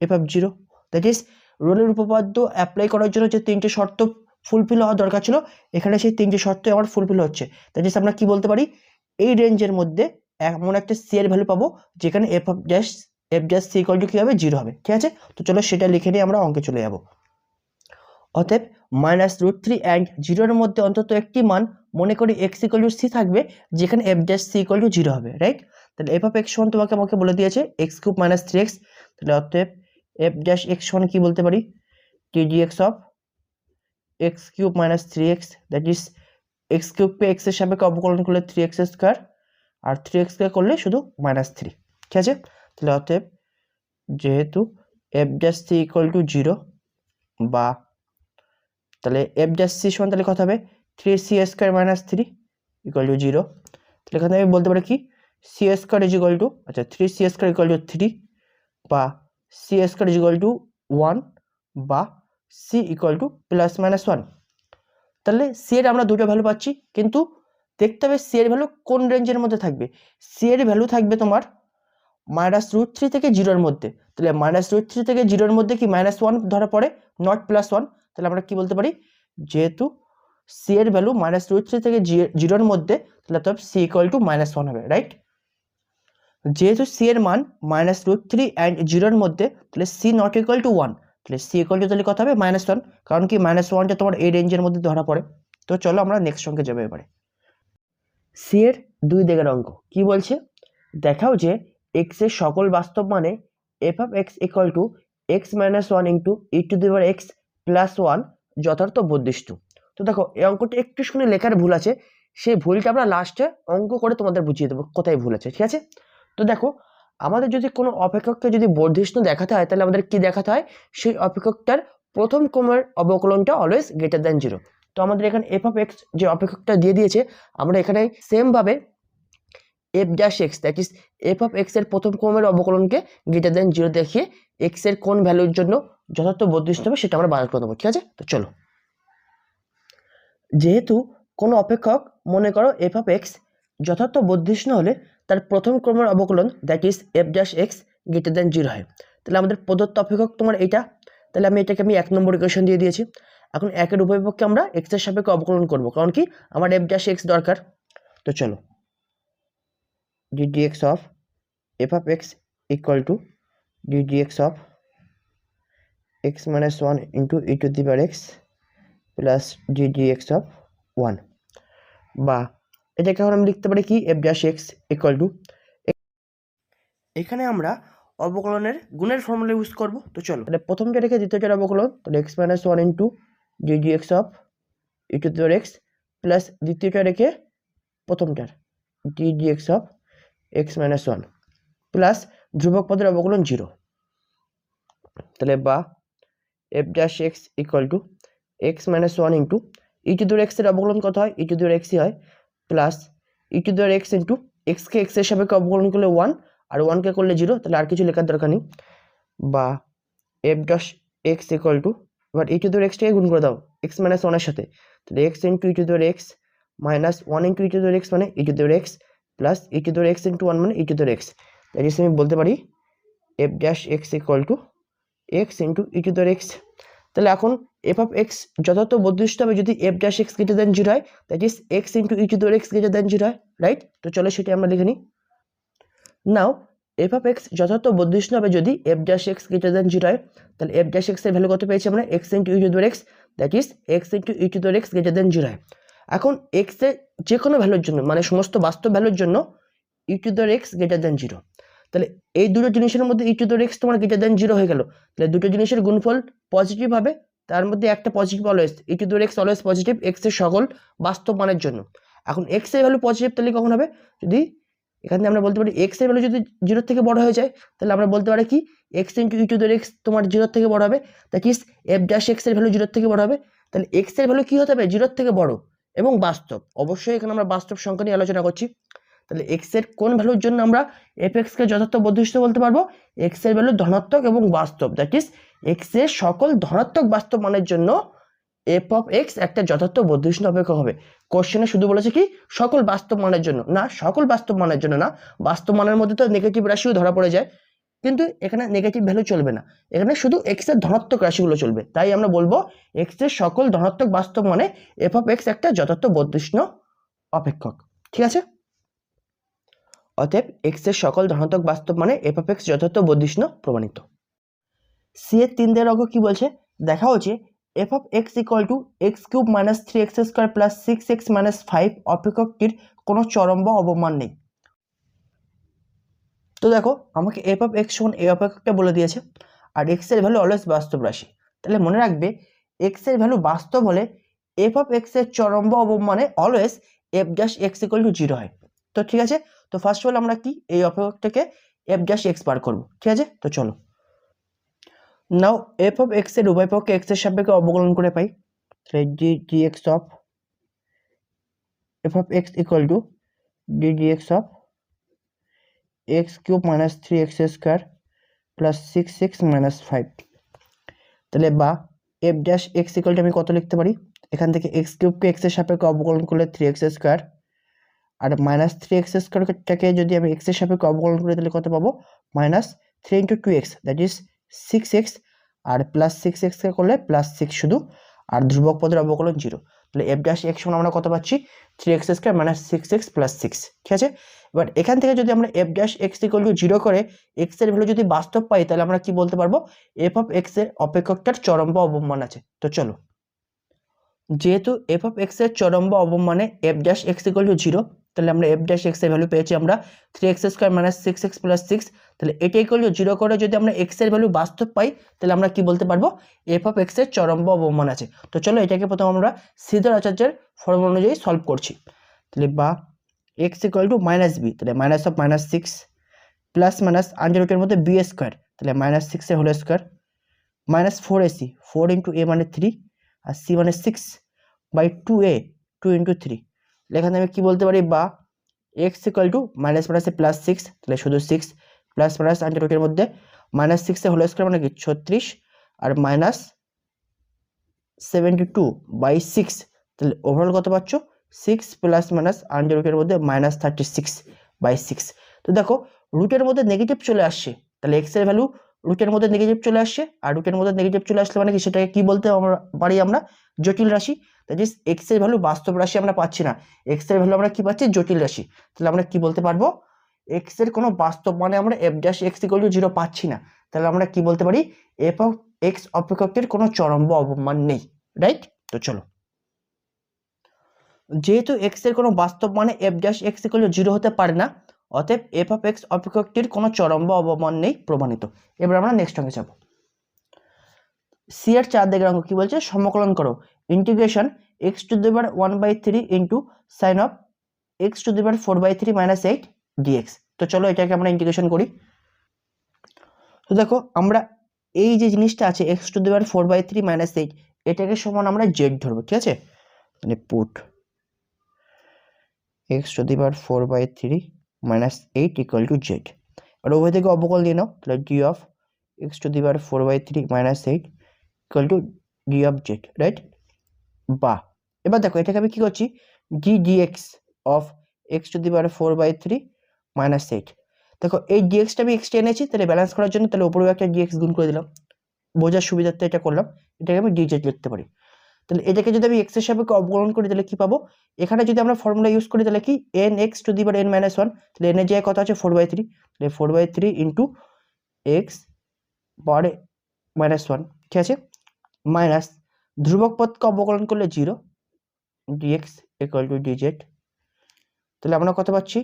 S1: f of 0। That is রোলের উপপাদ্য অ্যাপ্লাই করার জন্য যে 3টে শর্ত ফুলফিল হওয়া দরকার ছিল, এখানে সেই 3টে শর্তই আমার ফুলফিল হচ্ছে। দ্যাট ইজ আমরা কি বলতে পারি, এই রেঞ্জের মধ্যে এমন একটা সি এর ভ্যালু পাবো যেখানে f dash c equal to কি হবে, 0 হবে। ঠিক আছে, তো চলো সেটা লিখে নিয়ে আমরা অঙ্কে চলে যাব। অতএব মাইনাস রুট 3 অ্যান্ড 0-এর মধ্যে অন্তত একটি মান মনে করি এক্স ইকুয়াল টু সি থাকবে যেখানে f dash c equal to 0 হবে, রাইট? তাহলে এফ অফ এক্স সমান তোমাকে আমাকে বলে দিয়েছে এক্স কিউব মাইনাস 3x, তাহলে অতএব এফ ড্যাশ এক্স সমান কি বলতে পারি, t d x of x cube minus 3x, that is x কিউবকে এক্স এর সাপেক্ষে অবকলন করলে 3x স্কোয়ার, আর 3x কে করলে শুধু মাইনাস 3। ঠিক আছে, তাহলে অতএব যেহেতু f dash c equal to 0 বা তাহলে এফ ড্যাশ সি সমান তাহলে কত হবে 3c square minus 3 equal to 0। তাহলে এখানে আমি বলতে পারি কি c square is equal to, আচ্ছা 3c স্কোয়ার ইকুয়াল টু 3 বা c square is equal to 1 বা c equal to plus minus 1। তাহলে সি এর আমরা দুটো ভ্যালু পাচ্ছি, কিন্তু দেখতে হবে সি এর ভ্যালু কোন রেঞ্জের মধ্যে থাকবে। সি এর ভ্যালু থাকবে তোমার মাইনাস রুট 3 থেকে 0-এর মধ্যে। তাহলে মাইনাস রুট 3 থেকে 0-এর মধ্যে কি মাইনাস 1 ধরা পড়ে, নট প্লাস 1। তাহলে আমরা কি বলতে পারি, যেহেতু সি এর ভ্যালু মাইনাস রুট 3 থেকে 0-এর মধ্যে, তাহলে তবে সি ইকুয়াল টু মাইনাস 1 হবে, রাইট? যেহেতু সি এর মান মাইনাস রুট 3 অ্যান্ড 0-এর মধ্যে, তাহলে সি নট ইকুয়াল টু 1, তাহলে সি ইকুয়াল টু তাহলে কত হবে মাইনাস 1, কারণ কি মাইনাস 1টা তোমার এই রেঞ্জের মধ্যে ধরা পড়ে। তো চলো আমরা নেক্সট অঙ্কে যাবো এবারে। সি এর 2 দিকের অঙ্ক কি বলছে, দেখাও যে এক্স এর সকল বাস্তব মানে F of x equal to x minus 1 into e to the power x plus 1 যথার্থ বদ্ধিষ্ণু। তো দেখো এই অঙ্কটা একটু শুনে লেখার ভুল আছে, সেই ভুলটা আমরা লাস্টে অঙ্ক করে তোমাদের বুঝিয়ে দেবো কোথায় ভুল আছে। ঠিক আছে, তো দেখো আমাদের যদি কোনো অপেক্ষককে যদি বর্ধিষ্ণু দেখাতে হয়, তাহলে আমাদের কি দেখাতে হয়, সেই অপেক্ষকটার প্রথম ক্রমের অবকলনটা অলওয়েজ গ্রেটার দ্যান 0। তো আমাদের এখানে এফ অফ এক্স যে অপেক্ষকটা দিয়ে দিয়েছে, আমরা এখানে সেম ভাবে F dash x that is F of x এর প্রথম ক্রমের অবকলনকে গ্রেটার দ্যান 0 দেখিয়ে এক্স এর কোন ভ্যালুর জন্য যথার্থ বর্ধিষ্ণু হবে সেটা আমরা বার করে দেবো। ঠিক আছে, তো চলো। যেহেতু কোনো অপেক্ষক মনে করো এফ অফ এক্স যথার্থ বর্ধিষ্ণু হলে তার প্রথম ক্রমের অবকলন that is F dash x greater than 0 হয়। তাহলে আমাদের প্রদত্ত অপেক্ষক তোমার এইটা, তাহলে আমি এটাকে 1 নম্বর ইকুয়েশন দিয়ে দিয়েছি। এখন একের উভয়পক্ষে আমরা এক্স এর সাপেক্ষে অবকলন করবো, কারণ কি আমার এফ ড্যাশ এক্স দরকার। তো চলো ddx of f of x equal to ddx of x minus 1 into e to the power x plus ddx of 1, বা এটাকে এখন আমি লিখতে পারি কি f dash x equal to, এখানে আমরা অবকলনের গুণের ফর্মুলা ইউজ করব। তো চলো তাহলে প্রথমটা রেখে দ্বিতীয়টার অবকলন, তাহলে x minus 1 into ddx of e to the power x plus দ্বিতীয়টা রেখে প্রথমটার ddx of x minus 1 plus ধ্রুবক পদের অবকলন 0। তাহলে বা F dash x equal to x minus 1 into e to the power x এর অবকলন কত হয়, ই টু দি পাওয়ার এক্সই হয়, plus e to the power x into এক্সকে এক্স এর সাপেক্ষে অবকলন করলে 1 আর 1কে করলে 0, তাহলে আর কিছু লেখার দরকার নেই। বা F dash x equal two, এবার ই টু দি পাওয়ার এক্সটাকে গুণ করে দাও এক্স মাইনাস 1 এর সাথে, তাহলে x into e to the power x minus 1 into e to the power x মানে e to the power x plus e to the power x into 1 মানে e to the power x. তাই আমি বলতে পারি F dash x equal to x into e to the power x. তাহলে এখন F of x যথার্থ বর্ধিষ্ণু হবে যদি F dash x greater than 0 হয়, that is x into e to the power x greater than 0 হয়, right? তো চলো সেটা আমরা লিখে নিই। নাও এফ অফ এক্স যথার্থ বর্ধিষ্ণু হবে যদি F dash x greater than 0 হয়, তাহলে এফ ড্যাশ এক্স এর ভ্যালু কত পেয়েছি আমরা, x into e to the power x, that is x into e to the power x greater than 0 হয়। এখন এক্স এর যে কোনো ভ্যালুর জন্য মানে সমস্ত বাস্তব ভ্যালুর জন্য e to the power x greater than 0, তাহলে এই দুটো জিনিসের মধ্যে e to the power x তোমার গ্রেটার দ্যান 0 হয়ে গেল, তাহলে দুটো জিনিসের গুণফল পজিটিভ হবে, তার মধ্যে একটা positive always, E to the power x always positive x এর সকল বাস্তব মানের জন্য। এখন এক্স এর ভ্যালু পজিটিভ তাহলে কখন হবে, যদি এখানে আমরা বলতে পারি এক্স এর ভ্যালু যদি 0 থেকে বড় হয়ে যায়, তাহলে আমরা বলতে পারি কি x into e to the power x তোমার 0 থেকে বড় হবে, that is F dash x এর ভ্যালু 0 থেকে বড় হবে। তাহলে এক্স এর ভ্যালু কি হতে হবে, 0 থেকে বড় এবং বাস্তব, অবশ্যই এখানে আমরা বাস্তব সংখ্যা নিয়ে আলোচনা করছি। তাহলে এক্স এর কোন ভ্যালুর জন্য আমরা এফ এক্স কে যথার্থ বর্ধিষ্ণু বলতে পারবো, এক্স এর ভ্যালু ধনাত্মক এবং বাস্তব, দ্যাট ইজ এক্স এর সকল ধনাত্মক বাস্তব মানের জন্য এফ অফ এক্স একটা যথার্থ বর্ধিষ্ণু অপেক্ষক হবে। কোশ্চেনে শুধু বলেছে কি সকল বাস্তব মানের জন্য, না সকল বাস্তব মানের জন্য না, বাস্তব মানের মধ্যে তো নেগেটিভ রাশিও ধরা পড়ে যায়, কিন্তু এখানে নেগেটিভ ভ্যালু চলবে না, এখানে শুধু এক্স এর ধনাত্মক রাশিগুলো চলবে। তাই আমরা বলবো এক্স এর সকল ধনাত্মক বাস্তব মানে এফ অফ এক্স একটা যথার্থ বর্ধিষ্ণু অপেক্ষক। ঠিক আছে, অতএব এক্স এর সকল ধনাত্মক বাস্তব মানে এফ অফ এক্স যথার্থ বর্ধিষ্ণু প্রমাণিত। সি এর 3 দেওয়ার অঙ্ক কি বলছে দেখা হচ্ছে F of x equal to x cube minus 3x square plus 6x minus 5 অপেক্ষকটির কোনো চরম বা অবমান নেই। তো দেখো আমাকে এফ অফ এক্স সমান এই অপেক্ষকটা বলে দিয়েছে, আর এক্স এর ভ্যালু অলওয়েজ বাস্তব রাশি। তাহলে মনে রাখবে এক্স এর ভ্যালু বাস্তব হলে এফ অফ এক্স এর চরম বা অবমানে always f dash x equal to 0 হয়। তো ঠিক আছে, তো ফার্স্ট অফ অল আমরা কি এই অপেক্ষকটাকে এফ ড্যাশ এক্স বার করবো। ঠিক আছে, তো চলো নাও এফ অফ এক্স এর উভয় পক্ষে এক্স এর সাপেক্ষে অবকলন করে পাই, dx of F of x equal two dx of x cube minus 3x square plus 6x minus 5। তাহলে বা F dash x equal two আমি কত লিখতে পারি, এখান থেকে এক্স কিউবকে এক্স এর সাপেক্ষে অবকলন করলে 3x স্কোয়ার, আর মাইনাস 3x স্কোয়ারটাকে যদি আমি এক্স এর সাপেক্ষে অবকলন করি তাহলে কত পাবো, minus 3 into 2x that is 6x, আর প্লাস 6x কে করলে প্লাস 6 শুধু, আর ধ্রুবক পদের অবকলন 0। তাহলে এফ ড্যাশ এক্স সমান আমরা কত পাচ্ছি 3x square minus 6x plus 6। ঠিক আছে, এবার এখান থেকে যদি আমরা f dash x equal to 0 করে এক্স এর ভ্যালু যদি বাস্তব পাই তাহলে আমরা কি বলতে পারবো এফ অফ এক্স এর অপেক্ষকটার চরম বা অবমান আছে। তো চলো, যেহেতু এফ অফ এক্স এর চরম বা অবমানে f dash x equal to 0, তাহলে আমরা এফ ড্যাশ এক্স এর ভ্যালু পেয়েছি আমরা 3x square minus 6x plus 6। তাহলে এটা ইকুয়াল টু 0 করে যদি আমরা এক্স এর ভ্যালু বাস্তব পাই তাহলে আমরা কি বলতে পারবো এফ অফ এক্স এর চরম বা অবমান আছে। তো চলো এটাকে প্রথম আমরা শ্রীধর আচার্যের ফর্মুলা অনুযায়ী সলভ করছি। তাহলে বা x equal to minus b, তাহলে minus of minus 6 plus minus under রুটের মধ্যে বি স্কোয়ার, তাহলে মাইনাস 6 এর whole square minus 4ac, 4 into a মানে 3 আর সি মানে 6 বাই 2a, 2 ইন্টু 3। এখানে আমি কি বলতে পারি বা এক্স ইকুয়াল টু মাইনাস মাইনাসে প্লাস 6, তাহলে শুধু 6 প্লাস মাইনাস আন্ডার রুটের মধ্যে মাইনাস 6 এর হোল স্কোয়ার মানে কি 36 আর মাইনাস 72 বাই 6। তাহলে ওভারঅল কত পাচ্ছ 6 প্লাস মাইনাস আন্ডার রুটের মধ্যে মাইনাস 36 বাই 6। তো দেখো রুটের মধ্যে নেগেটিভ চলে আসছে, তাহলে এক্স এর ভ্যালু রুটের মধ্যে নেগেটিভ চলে আসছে, আর রুটের মধ্যে নেগেটিভ চলে আসলে মানে কি সেটাকে কি বলতে পারি আমরা জটিল রাশি। দ্যাট ইজ এক্স এর ভ্যালু বাস্তব রাশি আমরা পাচ্ছি না, এক্স এর ভ্যালু আমরা কি পাচ্ছি জটিল রাশি। তাহলে আমরা কি বলতে পারবো এক্স এর কোনো বাস্তব মানে আমরা f dash x equal to 0 পাচ্ছি না, তাহলে আমরা কি বলতে পারি এফ অফ এক্স অপেক্ষকের কোনো চরম বা অবমান নেই। রাইট, তো চলো যেহেতু এক্স এর কোনো বাস্তব মানে F dash x equal to 0 হতে পারে না, অতএব এফ অফ এক্স অপেক্ষকটির কোনো চরম বা অবমান নেই প্রমাণিত। এবার আমরা নেক্সট অঙ্কে যাব। সি এর 4 দিকের অঙ্ক কি বলছে সমাকলন করো integration x to the power 1/3 into sine of x to the power 4/3 minus 8 dx. তো চলো এটাকে আমরা ইন্টিগ্রেশন করি। তো দেখো আমরা এই যে জিনিসটা আছে x to the power 4/3 minus 8 এটাকে সমান আমরা জেড ধরবো। ঠিক আছে, মানে put x to the power 4/3 minus 8 equal to z. আর উভয় থেকে অবকল দিয়ে নাও, তাহলে d of x to the power 4/3 minus 8 equal to d of z. Right, বা এবার দেখো এটাকে আমি কি করছি d dx of x to the power 4/3 minus 8। দেখো এই ডিএক্সটা আমি এক্সটা এনেছি, তাহলে ব্যালেন্স করার জন্য তাহলে উপরেও একটা ডিএক্স গুণ করে দিলাম, বোঝার সুবিধার্থে এটা করলাম। এটাকে আমি ডিজেড লিখতে পারি। তাহলে এটাকে যদি আমি এক্স এর সাপেক্ষে অবকলন করি তাহলে কি পাবো, এখানে যদি আমরা ফর্মুলা ইউজ করি তাহলে কি N x to the power N minus 1, তাহলে এন এর জায়গায় কত আছে 4/3, তাহলে 4/3 ইন্টু এক্স পাওয়ার মাইনাস 1। ঠিক আছে, মাইনাস ধ্রুবক পদকে অবকলন করলে 0 ডিএক্স ইকুয়াল টু ডিজেড। তাহলে আমরা কত পাচ্ছি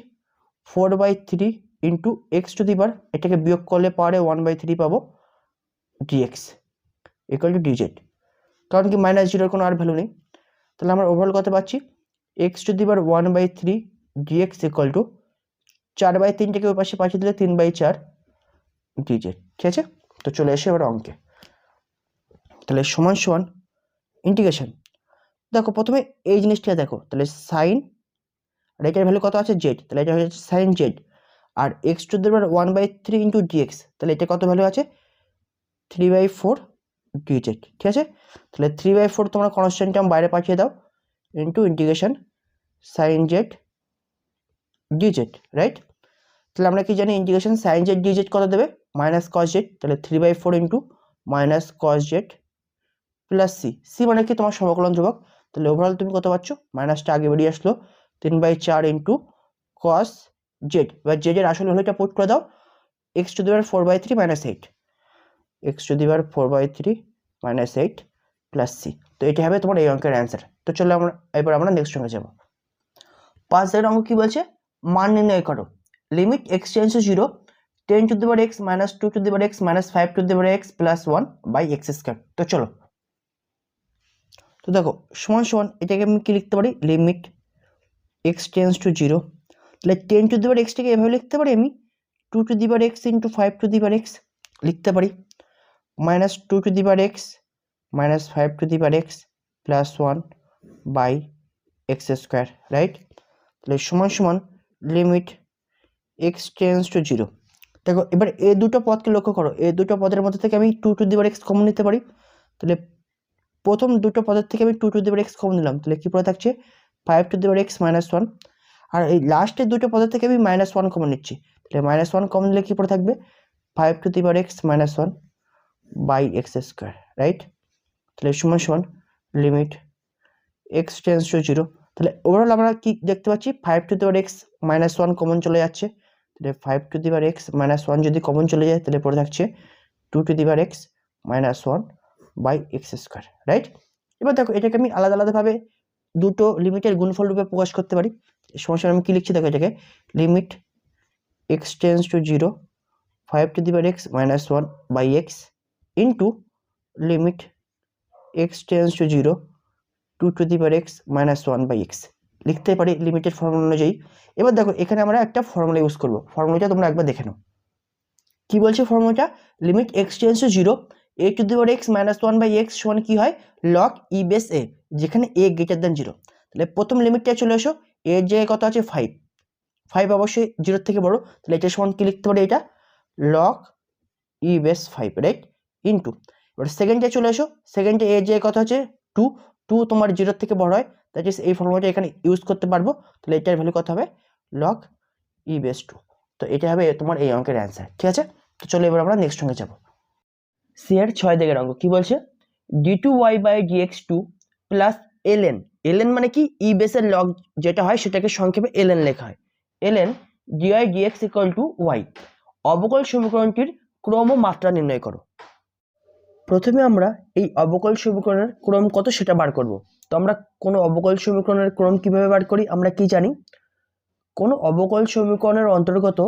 S1: 4/3 ইন্টু এক্স টু দি পাওয়ার, এটাকে বিয়োগ করলে পাওয়ারে 1/3 পাবো ডিএক্স ইকুয়াল টু ডিজেড, কারণ কি মাইনাস 0 কোনো আর ভ্যালু নেই। তাহলে আমরা ওভারঅল কত পাচ্ছি x to the power 1/3 dx equal to 4/3টাকে ওই পাশে পাঠিয়ে দিলে 3/4 ডিজেড। ঠিক আছে, তো চলে এসে এবার অঙ্কে। তাহলে সমান সমান ইন্টিগ্রেশন, দেখো প্রথমে এই জিনিসটা দেখো, তাহলে সাইন আর এটার ভ্যালু কত আছে জেড, তাহলে এটা হচ্ছে সাইন জেড, আর x to the power 1/3 into dx, তাহলে এটা কত ভ্যালু আছে 3/4 ডিজেড, ঠিক আছে। তাহলে 3/4 তোমরা কনস্ট্যান্ট টার্ম বাইরে পাঠিয়ে দাও into integration sign Z DZ, right. তাহলে আমরা কি জানি ইন্টিগ্রেশন সাইন জেড ডিজেড কত দেবে, মাইনাস কস জেড। তাহলে 3/4 into minus cos z plus c, c মানে কি তোমার সমাকলন ধ্রুবক। তাহলে ওভারঅল তুমি কত পাচ্ছ, মাইনাসটা আগে বেরিয়ে আসলো 3/4 ইন্টু কস জেড। এবার জেডের আসল ভ্যালুটা পুট করে দাও, x to the power 4/3 minus 8, x to the power 4/3 minus 8 plus c. তো এটা হবে তোমার এই অঙ্কের অ্যান্সার। তো চলো এবার আমরা নেক্সট অঙ্কে যাবো। 5 দাগের অঙ্ক কি বলছে, মান নির্ণয় করো, limit x tends to 0 10 to the power x minus 2 to the power x minus 5 to the power x plus 1 by x square. তো চলো, তো দেখো সমান সমান এটাকে আমি কি লিখতে পারি, লিমিট এক্স টেন্ডস টু 0, তাহলে 10 টু দি পাওয়ার এক্সটাকে এভাবে লিখতে পারি আমি 2 to the power x into 5 to the power x লিখতে পারি, minus 2 to the power x minus 5 to the power x plus 1 by x square, right. তাহলে সমান সমান লিমিট এক্স টেন্ডস টু 0। দেখো এবার এই দুটো পদকে লক্ষ্য করো, এই দুটো পদের মধ্যে থেকে আমি 2 to the power x common নিতে পারি। তাহলে প্রথম দুটো পদের থেকে আমি 2 to the power x common নিলাম, তাহলে কি পড়ে থাকছে 5 to the power x minus 1। আর এই লাস্টের দুটো পদের থেকে আমি -1 কমন নিচ্ছি, তাহলে -1 কমন নিলে কি পড়ে থাকবে 5 to the power x minus 1 by x square, right. তাহলে সমান সমান লিমিট এক্স টেন্ডস টু 0। তাহলে ওভারঅল আমরা কি দেখতে পাচ্ছি 5 to the power x minus 1 common চলে যাচ্ছে, তাহলে 5 to the power x minus 1 যদি কমন চলে যায় তাহলে পড়ে থাকছে 2 to the power x minus 1 by x square, right. এবার দেখো এটাকে আমি আলাদা আলাদাভাবে দুটো লিমিটের গুণফল রূপে প্রকাশ করতে পারি। সমস্যা আমি কি লিখছি দেখো, এটাকে limit x tends to 0 5 to the power x minus 1 by x into limit x tends to 0 2 to the power x minus 1 by x লিখতে পারি লিমিটেড ফর্মুলা অনুযায়ী। এবার দেখো এখানে আমরা একটা ফর্মুলা ইউজ করবো, ফর্মুলাটা তোমরা একবার দেখে নাও কি বলছে ফর্মুলাটা, limit x tends to 0 a to the power x minus 1 by x সমান কি হয় লগ ই বেস এ, যেখানে a গ্রেটার দেন 0। তাহলে প্রথম লিমিটটা চলে এসো, a এর জায়গায় কত আছে 5, 5 অবশ্যই 0 থেকে বড়, তাহলে এটা সমান কি লিখতে পারি এটা log e base 5, right, into এবার সেকেন্ডে চলে এসো, সেকেন্ডে a এর জায়গায় কত আছে 2, 2 তোমার 0 থেকে বড় হয়, দ্যাট ইজ এই ফর্মুলাটা এখানে ইউজ করতে পারবো। তাহলে এটার ভ্যালু কত হবে লগ ই বেস 2। তো এটা হবে তোমার এই অঙ্কের অ্যান্সার, ঠিক আছে। তো চলো এবার আমরা নেক্সট অঙ্কে যাবো। সি এর 6 দাগের অঙ্ক কি বলছে, d2y by dx2 plus ln, ln মানে কি ই বেসের লগ যেটা হয় সেটাকে সংক্ষেপে ln লেখা হয়, ln dy dx equal to y, অবকল সমীকরণটির ক্রম ও মাত্রা নির্ণয় করো। প্রথমে আমরা এই অবকল সমীকরণের ক্রম কত সেটা বার করব। তো আমরা কোনো অবকল সমীকরণের ক্রম কিভাবে বার করি, আমরা কি জানি কোনো অবকল সমীকরণের অন্তর্গত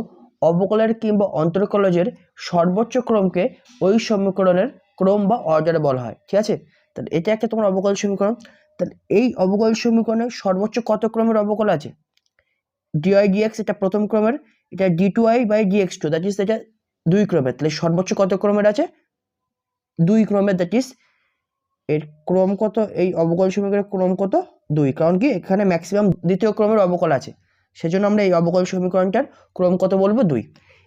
S1: অবকলের কিংবা অন্তর্কলজের সর্বোচ্চ ক্রমকে ওই সমীকরণের ক্রম বা অর্ডারে বলা হয়, ঠিক আছে। তাহলে এটা একটা তোমার অবকল সমীকরণ, তাহলে এই অবকল সমীকরণের সর্বোচ্চ কত ক্রমের অবকল আছে, ডিআই ডিএক্স এটা প্রথম ক্রমের, এটা d2y by dx2 that is এটা 2 ক্রমের, তাহলে সর্বোচ্চ কত ক্রমের আছে 2 ক্রমের, দ্যাট ইজ এর ক্রম কত, এই অবকল সমীকরণের ক্রম কত 2, কারণ কি এখানে ম্যাক্সিমাম দ্বিতীয় ক্রমের অবকল আছে, সেজন্য আমরা এই অবকল সমীকরণটার ক্রম কত বলবো 2।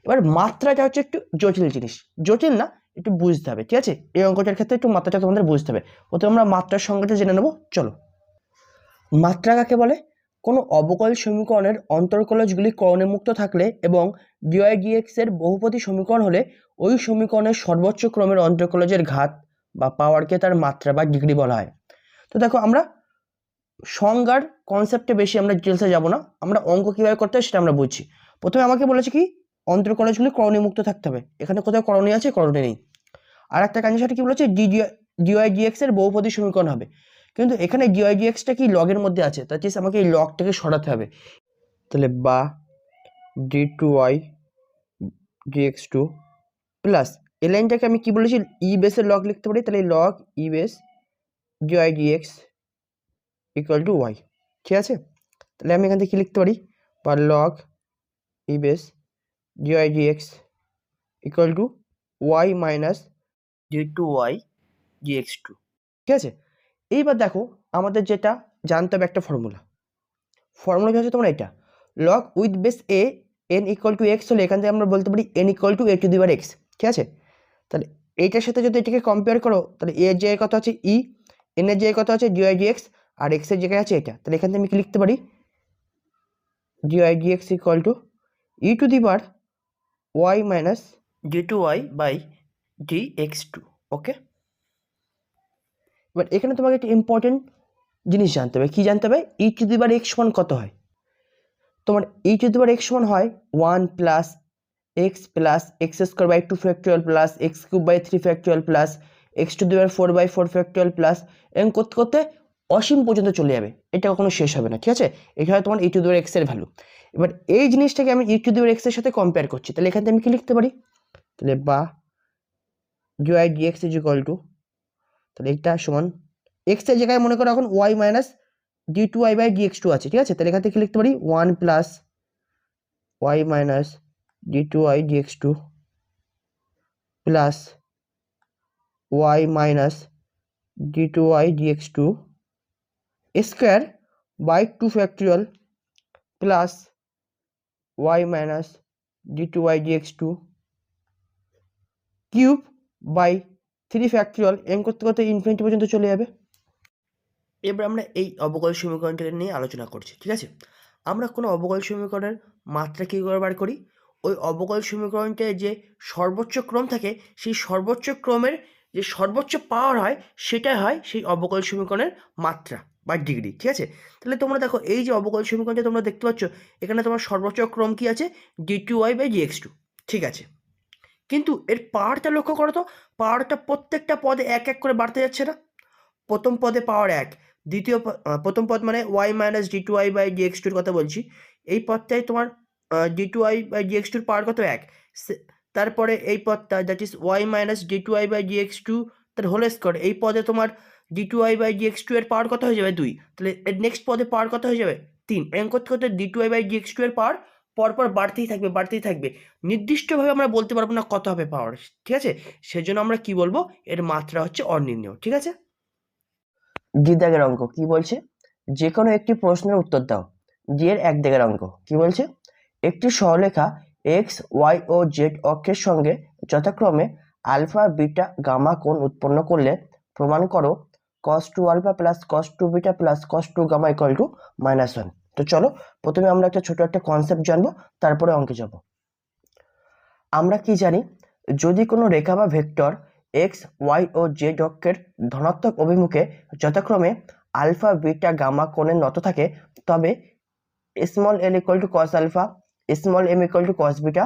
S1: এবার মাত্রাটা হচ্ছে একটু জটিল জিনিস, জটিল না একটু বুঝতে হবে, ঠিক আছে। এই অঙ্কটার ক্ষেত্রে একটু মাত্রাটা তোমাদের বুঝতে হবে। প্রথমে আমরা মাত্রার সংজ্ঞাটা জেনে নেব, চলো। মাত্রা কাকে বলে, কোনো অবকল সমীকরণের অন্তর্কলজগুলি কর্ণমুক্ত থাকলে এবং ডিওয়াই ডিএক্স এর বহুপদী সমীকরণ হলে ওই সমীকরণের সর্বোচ্চ ক্রমের অন্তর্কলজের ঘাত বা পাওয়ারকে তার মাত্রা বা ডিগ্রি বলা হয়। তো দেখো আমরা সংজ্ঞার কনসেপ্টে বেশি আমরা ডিটেলসে যাব না, আমরা অঙ্ক কীভাবে করতে হয় সেটা আমরা বুঝছি। প্রথমে আমাকে বলেছে কি অন্তর্কলজগুলি করণীমুক্ত থাকতে হবে, এখানে কোথাও করণী আছে, করণী নেই। আর একটা কন্ডিশন কি বলেছে ডিওয়াই ডিএক্স এর বহুপদী সমীকরণ হবে, কিন্তু এখানে ডিওয়াই ডিএক্সটা কি লগের মধ্যে আছে, দ্যাট ইজ আমাকে এই লগটাকে সরাতে হবে। তাহলে বা d2y dx2 প্লাস এই লাইনটাকে আমি কি বলেছি ই বেসের লগ লিখতে পারি, তাহলে log e base dy dx equal to y, ঠিক আছে। তাহলে আমি এখান থেকে কি লিখতে পারি, বা log e base dy dx equal to y minus d2y dx2, ঠিক আছে। এইবার দেখো আমাদের যেটা জানতে হবে একটা ফর্মুলা কি হচ্ছে তোমার এটা log with base A n equal to x হলে এখান থেকে আমরা বলতে পারি n equal to a to the power x, ঠিক আছে। তাহলে এইটার সাথে যদি এটাকে কম্পেয়ার করো তাহলে এর জায়গায় কত আছে ই, এন এর জায়গায় কত আছে ডিওয়াই ডিএক্স, আর এক্স এর জায়গায় আছে এটা। তাহলে এখান থেকে আমি কি লিখতে পারি, dy dx equal to e to the power y minus d two y by d x two. Okay, এবার এখানে তোমাকে একটা ইম্পর্টেন্ট জিনিস জানতে হবে। কি জানতে হবে, ই টু দি পাওয়ার এক্স সমান কত হয়। তোমার ই টু দি পাওয়ার এক্স সমান হয় 1 plus x plus x square by 2 factorial plus x cube by 3 factorial plus x to the power 4 by 4 factorial plus এরকম করতে করতে অসীম পর্যন্ত চলে যাবে, এটা কখনো শেষ হবে না। ঠিক আছে, এটা হয় তোমার ই টু দি পাওয়ার এক্স এর ভ্যালু। এবার এই জিনিসটাকে আমি ই টু দি পাওয়ার এক্স এর সাথে কম্পেয়ার করছি, তাহলে এখান থেকে আমি কি লিখতে পারি, তাহলে বা dy dx is equal to, তাহলে এটা সমান এক্স এর জায়গায় মনে করো এখন y minus d two y by d x two আছে। ঠিক আছে, তাহলে এখান থেকে কি লিখতে পারি 1 plus y minus d two y d x two plus y minus d two y d x two square by 2 factorial plus y minus d two y d x two cube by 3 factorial এম করতে করতে infinity পর্যন্ত চলে যাবে। এবার আমরা এই অবকল সমীকরণটাকে নিয়ে আলোচনা করছি। ঠিক আছে, আমরা কোনো অবকল সমীকরণের মাত্রা কী করে বার করি, ওই অবকল সমীকরণটায় যে সর্বোচ্চ ক্রম থাকে সেই সর্বোচ্চ ক্রমের যে সর্বোচ্চ পাওয়ার হয় সেটাই হয় সেই অবকল সমীকরণের মাত্রা বা ডিগ্রি। ঠিক আছে, তাহলে তোমরা দেখো এই যে অবকল সমীকরণটা তোমরা দেখতে পাচ্ছ, এখানে তোমার সর্বোচ্চ ক্রম কি আছে d two y by d x two. ঠিক আছে, কিন্তু এর পাওয়ারটা লক্ষ্য করো তো, পাওয়ারটা প্রত্যেকটা পদে এক এক করে বাড়তে যাচ্ছে না। প্রথম পদে পাওয়ার এক, প্রথম পদ মানে y minus d two y by d x টুর কথা বলছি, এই পদটাই তোমার d two y by d x টুর পাওয়ার কত এক। তারপরে এই পদটা that is y minus d two y by d x two তার হোল স্কোয়ার, এই পদে তোমার d two y by d x two এর পাওয়ার কত হয়ে যাবে 2, তাহলে এর নেক্সট পদে পাওয়ার কত হয়ে যাবে 3। এরকম করতে করতে d two y by d x two এর পাওয়ার পরপর বাড়তেই থাকবে বাড়তেই থাকবে, নির্দিষ্টভাবে আমরা বলতে পারবো না কত হবে পাওয়ার। ঠিক আছে, সেজন্য আমরা কি বলবো, এর মাত্রা হচ্ছে অনির্ণেয়। ঠিক আছে, ডি দাগের অঙ্ক কি বলছে, যে কোনো একটি প্রশ্নের উত্তর দাও। ডি এর 1 দাগের অঙ্ক কি বলছে, একটি সরলরেখা এক্স ওয়াই ও জেড অক্ষের সঙ্গে যথাক্রমে আলফা বিটা গামা কোণ উৎপন্ন করলে প্রমাণ করো cos 2 alpha plus cos 2 beta plus cos 2 gamma equal to -1। তো চলো প্রথমে আমরা একটা ছোট একটা কনসেপ্ট জানবো, তারপরে অঙ্কে যাব। আমরা কি জানি, যদি কোনো রেখা বা ভেক্টর এক্স ওয়াই ও জেড অক্ষের ধনাত্মক অভিমুখে যথাক্রমে আলফা বিটা গামা কোণের নত থাকে, তবে small l equal to cos alpha, small m equal to cos beta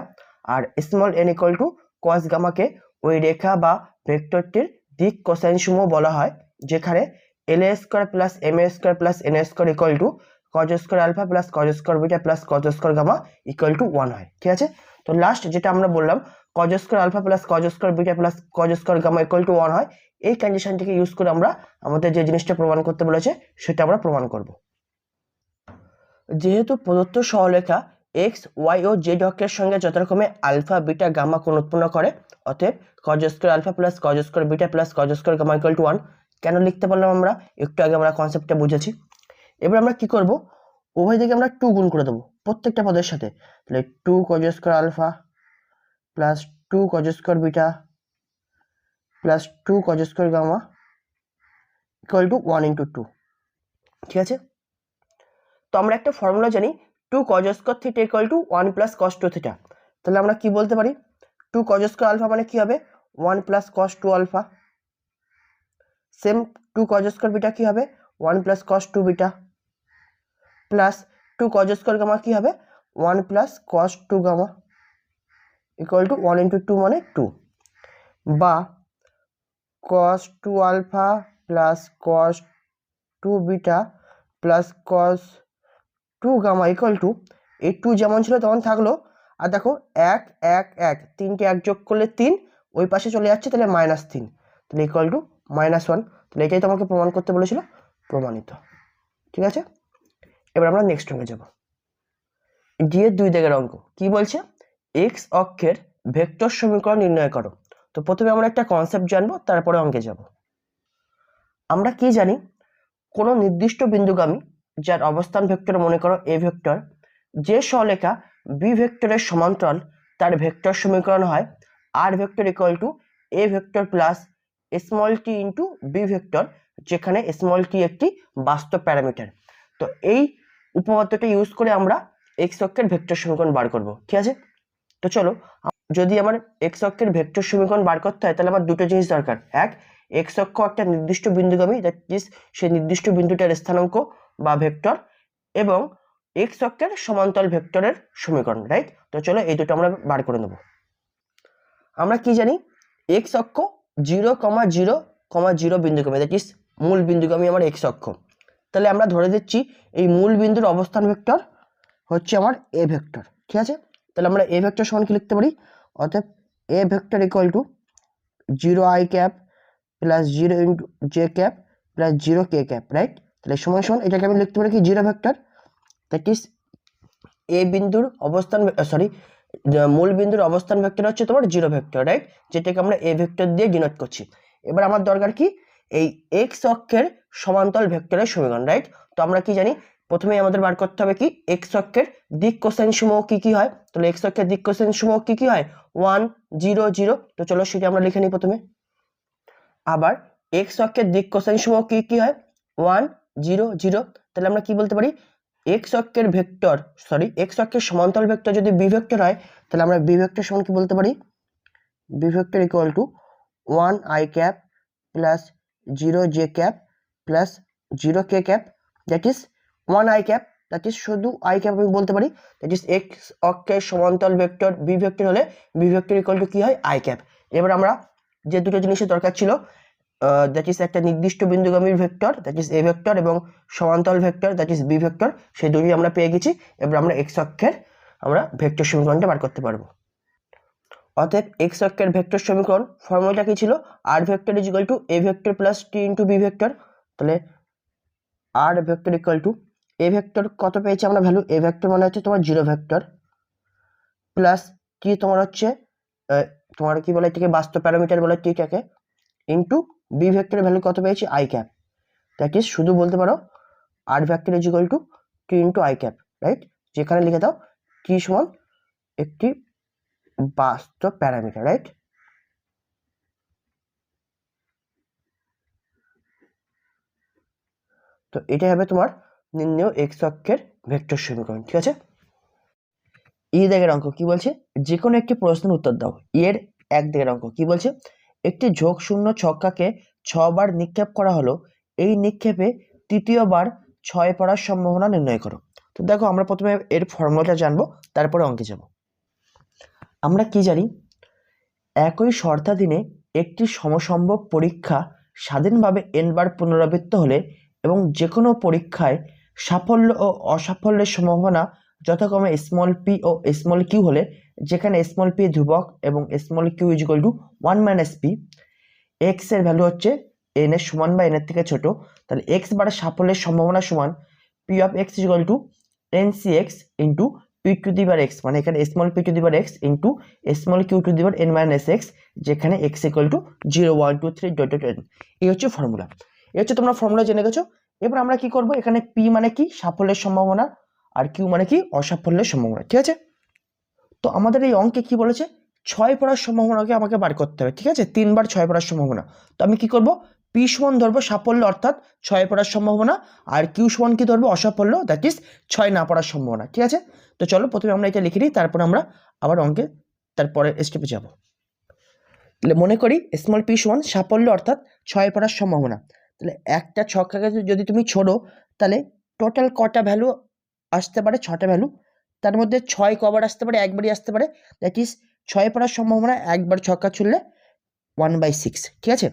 S1: আর small n equal to cos গামাকে ওই রেখা বা ভেক্টরটির দিক কোসাইন সমূহ বলা হয়, যেখানে l a square plus m a square plus n a square equal to cos square alpha plus cos square beta plus cos square gamma equal to 1 হয়। ঠিক আছে, তো লাস্ট যেটা আমরা বললাম cos square alpha plus cos square beta plus cos square gamma equal to 1 হয়, এই কন্ডিশনটিকে use করে আমরা আমাদের যে জিনিসটা প্রমাণ করতে বলেছে সেটা আমরা প্রমাণ করব। যেহেতু প্রদত্ত সরলরেখা এক্স ওয়াই ও জেড অক্ষের সঙ্গে যথাক্রমে আলফা বিটা গামা কোণ উৎপন্ন করে, অতএব cos square alpha plus cos square beta plus cos square gamma equal to 1 কেন লিখতে পারলাম আমরা, একটু আগে আমরা কনসেপ্টটা বুঝেছি। এবার আমরা কি করব, উভয় দিকে আমরা 2 গুণ করে দেবো প্রত্যেকটা পদের সাথে, তাহলে 2 cos square alpha plus 2 cos square beta plus 2 cos square gamma equal to 1 into 2। ঠিক আছে, তো আমরা একটা ফর্মুলা জানি 2 cos square theta equal to 1 plus cos 2 theta, তাহলে আমরা কি বলতে পারি 2 cos স্কয়ার আলফা মানে কি হবে 1 plus cos 2 alpha, same 2 cos square beta কি হবে 1 plus cos 2 beta plus 2 cos square gamma কি হবে 1 plus cos 2 gamma equal to 1 into 2 মানে 2, বা cos 2 alpha plus cos 2 beta plus cos 2 gamma equal to এই 2 যেমন ছিল তেমন থাকলো, আর দেখো 1 1 1 তিনটে এক যোগ করলে 3 ওই পাশে চলে যাচ্ছে, তাহলে -3, তাহলে ইকুয়াল টু -1। তাহলে এটাই তোমাকে প্রমাণ করতে বলেছিল, প্রমাণিত। ঠিক আছে, এবার আমরা নেক্সট অঙ্কে যাব। ডি এর 2 দাগের অঙ্ক কি বলছে, এক্স অক্ষের ভেক্টর সমীকরণ নির্ণয় করো। তো প্রথমে আমরা একটা কনসেপ্ট জানবো, তারপরে অঙ্কে যাব। আমরা কি জানি, কোনো নির্দিষ্ট বিন্দুগামী যার অবস্থান ভেক্টর মনে করো এ ভেক্টর, যে সরলরেখা বি ভেক্টরের সমান্তরাল তার ভেক্টর সমীকরণ হয় r vector equal to a vector plus small t into b vector, যেখানে স্মল টি একটি বাস্তব প্যারামিটার। তো এই উপপাদ্যটা ইউজ করে আমরা এক্স অক্ষের ভেক্টর সমীকরণ বার করব, ঠিক আছে। তো চলো, যদি আমার এক্স অক্ষের ভেক্টর সমীকরণ বার করতে হয় তাহলে আমার দুটো জিনিস দরকার। এক, এক্স অক্ষ একটা নির্দিষ্ট বিন্দুগামী, দ্যাট ইজ সেই নির্দিষ্ট বিন্দুটার স্থানাঙ্ক বা ভেক্টর, এবং এক্স অক্ষের সমান্তরাল ভেক্টরের সমীকরণ, রাইট। তো চলো এই দুটো আমরা বার করে নেব। আমরা কি জানি, এক্স অক্ষ 0,0,0 বিন্দুগামী, দ্যাট ইজ মূল বিন্দুগামী আমার এক্স অক্ষ। তাহলে আমরা ধরে দিচ্ছি এই মূল বিন্দুর অবস্থান ভেক্টর হচ্ছে আমার এ ভেক্টর, ঠিক আছে। তাহলে আমরা এ ভেক্টর সমান কি লিখতে পারি, অর্থাৎ এ vector equal two 0i cap plus 0 into J cap plus 0 k cap, right. তাহলে সমান সমান এটাকে আমি লিখতে পারি কি 0 ভেক্টর, দ্যাট ইজ এ বিন্দুর অবস্থান, মূল বিন্দুর অবস্থান ভেক্টর হচ্ছে তোমার 0 ভেক্টর, রাইট, যেটাকে আমরা এ ভেক্টর দিয়ে ডিনোট করছি। এবার আমার দরকার কি, এই এক্স অক্ষের সমান্তরাল ভেক্টরের সমীকরণ, রাইট। তো আমরা কি জানি, প্রথমে আমাদের বার করতে হবে কি এক্স অক্ষের দিক কোসাইন সমূহ কি কি হয়। তাহলে এক্স অক্ষের দিক কোসাইন সমূহ কি কি হয়, 1 0 0। তো চলো সেটা আমরা লিখে নিই প্রথমে। আবার এক্স অক্ষের দিক কোসাইন সমূহ কি কি হয়, 1 0 0। তাহলে আমরা কি বলতে পারি, এক্স অক্ষের ভেক্টর এক্স অক্ষের সমান্তরাল ভেক্টর যদি বি ভেক্টর হয়, তাহলে আমরা বি ভেক্টর সমান কি বলতে পারি, b vector equal to 1i cap plus 0 j cap plus 0 k cap, that is 1i cap, that is শুধু আই ক্যাপ আমি বলতে পারি, দ্যাট ইজ এক্স অক্ষের সমান্তরাল ভেক্টর বি ভেক্টর হলে বি ভেক্টর ইকুয়াল টু কি হয়, আই ক্যাপ। এবার আমরা যে দুটো জিনিসের দরকার ছিল, দ্যাট ইজ একটা নির্দিষ্ট বিন্দুগামীর vector that is a vector এবং সমান্তরাল vector that is b vector, সেই দুটোই আমরা পেয়ে গেছি। এবার আমরা এক্স অক্ষের আমরা ভেক্টর সমীকরণটা বার করতে পারবো। অতএব এক্স অক্ষের ভেক্টর সমীকরণ ফর্মুলাটা কি ছিল, r vector is equal to a vector plus t into b vector. তাহলে r vector equal to a vector কত পেয়েছি আমরা ভ্যালু, এ ভেক্টর মানে হচ্ছে তোমার 0 ভেক্টর প্লাস টি তোমার হচ্ছে তোমার কি বলে এটাকে বাস্তব প্যারামিটার বলে টিটাকে, ইন্টু বি ভেক্টরের ভ্যালু কত পেয়েছি, আই ক্যাপ, দ্যাট ইজ শুধু বলতে পারো r vector is equal to t into i cap, right. যেখানে লিখে দাও টি সমান একটি বাস্তব প্যারামিটার, রাইট। তো এটা হবে তোমার নির্ণেয় এক্স অক্ষের ভেক্টর সমীকরণ, ঠিক আছে। ই দাগের অঙ্ক কি বলছে, যে কোনো একটি প্রশ্নের উত্তর দাও। এর এক দিকের অঙ্ক কি বলছে, একটি ঝোঁক শূন্য ছক্কাকে 6 বার নিক্ষেপ করা হলো, এই নিক্ষেপে তৃতীয়বার 6 পড়ার সম্ভাবনা নির্ণয় করো। তো দেখো আমরা প্রথমে এর ফর্মুলাটা জানবো, তারপরে অঙ্কে যাব। আমরা কি জানি, একই শর্তাধীনে একটি সমসম্ভব পরীক্ষা স্বাধীনভাবে n বার পুনরাবৃত্ত হলে এবং যে কোনো পরীক্ষায় সাফল্য ও অসাফল্যের সম্ভাবনা যথাক্রমে স্মল পি ও স্মল কিউ হলে, যেখানে স্মল পি ধ্রুবক এবং small q is equal to 1 minus p, x এর ভ্যালু হচ্ছে এন এর সমান বা এন এর থেকে ছোট, তাহলে এক্স বারের সাফল্যের সম্ভাবনা সমান p of x is equal to n c x into p to the bar x, মানে এখানে small p to the bar x into small q to the bar n minus x, যেখানে x equal to 0 1 2 3 dot dot n. এই হচ্ছে formula, এই হচ্ছে তোমরা formula জেনে গেছো। এবার আমরা কি করব, এখানে পি মানে কি সাফল্যের সম্ভাবনা আর কিউ মানে কি অসাফল্যের সম্ভাবনা, ঠিক আছে। তো আমাদের এই অঙ্কে কি বলেছে, 6 পড়ার সম্ভাবনাকে আমাকে বার করতে হবে, ঠিক আছে, 3 বার 6 পড়ার সম্ভাবনা। তো আমি কি করব, পি সমান ধরবো সাফল্য অর্থাৎ 6 পড়ার সম্ভাবনা, আর কিউ সমান কি ধরবো অসাফল্য, দ্যাট ইজ 6 না পড়ার সম্ভাবনা, ঠিক আছে। তো চলো প্রথমে আমরা এটা লিখে নিই, তারপর আমরা আবার অঙ্কে তারপরে স্টেপে যাব। তাহলে মনে করি স্মল পি সমান সাফল্য অর্থাৎ 6 পড়ার সম্ভাবনা। তাহলে একটা ছক্কাকে যদি তুমি ছোড়ো, তাহলে টোটাল কটা ভ্যালু আসতে পারে, 6টা ভ্যালু। তার মধ্যে 6 কবার আসতে পারে, একবারই আসতে পারে, দ্যাট ইজ 6 পড়ার সম্ভাবনা একবার ছক্কা ছুড়লে 1/6, ঠিক আছে।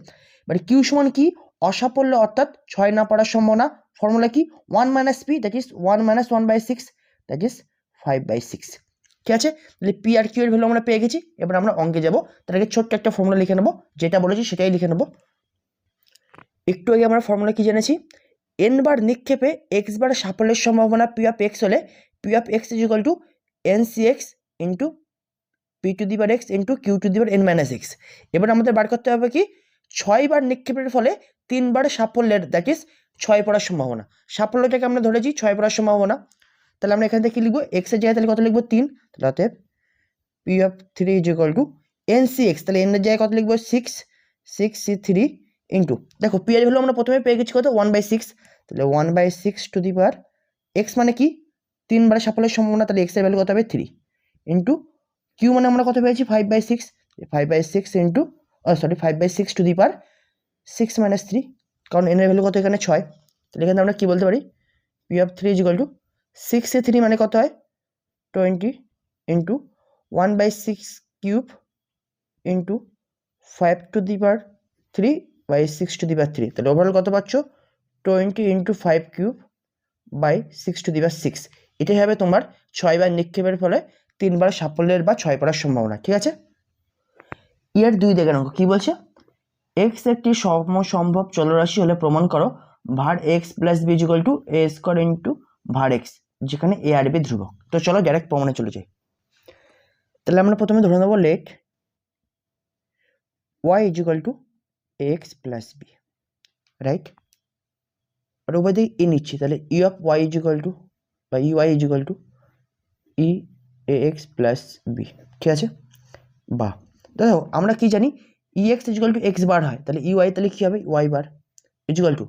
S1: এবারে কিউ সমান কি অসাফল্য অর্থাৎ 6 না পড়ার সম্ভাবনা, ফর্মুলা কি 1 minus P, that is 1 minus 1/6, that is 5/6, ঠিক আছে। তাহলে পি আর কিউ এর ভ্যালু আমরা পেয়ে গেছি। এবার আমরা অঙ্কে যাব, তার আগে ছোট্ট একটা ফর্মুলা লিখে নেবো, যেটা বলেছি সেটাই লিখে নেবো। একটু আগে আমরা ফর্মুলা কি জেনেছি, n বার নিক্ষেপে x বার সাফল্যের সম্ভাবনা পি অফ এক্স হলে p of x is equal to n c x into p to the bar x into q to the bar n minus x. এবার আমাদের বার করতে হবে কি 6 বার নিক্ষেপের ফলে 3 বার সাফল্যের, দ্যাট ইজ 6 পড়ার সম্ভাবনা। সাফল্যটাকে আমরা ধরেছি 6 পড়ার সম্ভাবনা, তাহলে আমরা এখান থেকে কি লিখবো, এক্স এর জায়গায় তাহলে কত লিখবো 3, তাহলে অতএব p of 3 is equal to n c x, তাহলে এন এর জায়গায় কত লিখবো 6 C3 ইন্টু, দেখো পি এর ভ্যালু আমরা প্রথমে পেয়ে গেছি কত 1/6, তাহলে 1/6 টু দি পাওয়ার এক্স মানে কি 3 বারের সাফল্যের সম্ভাবনা, তাহলে এক্স এর ভ্যালু কত হবে 3 ইন্টু কিউ মানে আমরা কত পেয়েছি 5/6, 5/6 ইন্টু 5/6 টু দি পাওয়ার 6 - 3, কারণ এন এর ভ্যালু কত এখানে 6, তাহলে এখানে আমরা কি বলতে পারি p of 3 is equal to 6/3 মানে কত হয় 20 into 1/6 cube into 5 to the power 3/6 to the power 3, তাহলে ওভারঅল কত পাচ্ছ 20 into 5 cube by 6 to the power 6। এটাই হবে তোমার 6বার নিক্ষেপের ফলে 3বার সাফল্যের বা 6 পড়ার সম্ভাবনা। ঠিক আছে, এর 2 দেখেন অঙ্ক কি বলছে, এক্স একটি সমসম্ভব চলরাশি হলে প্রমাণ করো var x plus b equal to a square into var x, যেখানে এ আর বি ধ্রুবক। তো চলো ডাইরেক্ট প্রমাণে চলে যাই। তাহলে আমরা প্রথমে ধরে নেবো let y equal to x plus b, right, আর উভয় দিকে ই নিচ্ছি, তাহলে e of y equal to বা e y equal to e a x plus b. ঠিক আছে, বা দেখো আমরা কি জানি e x equal to x bar হয়, তাহলে ই ওয়াই তাহলে কী হবে ওয়াই বার ইকুয়াল টু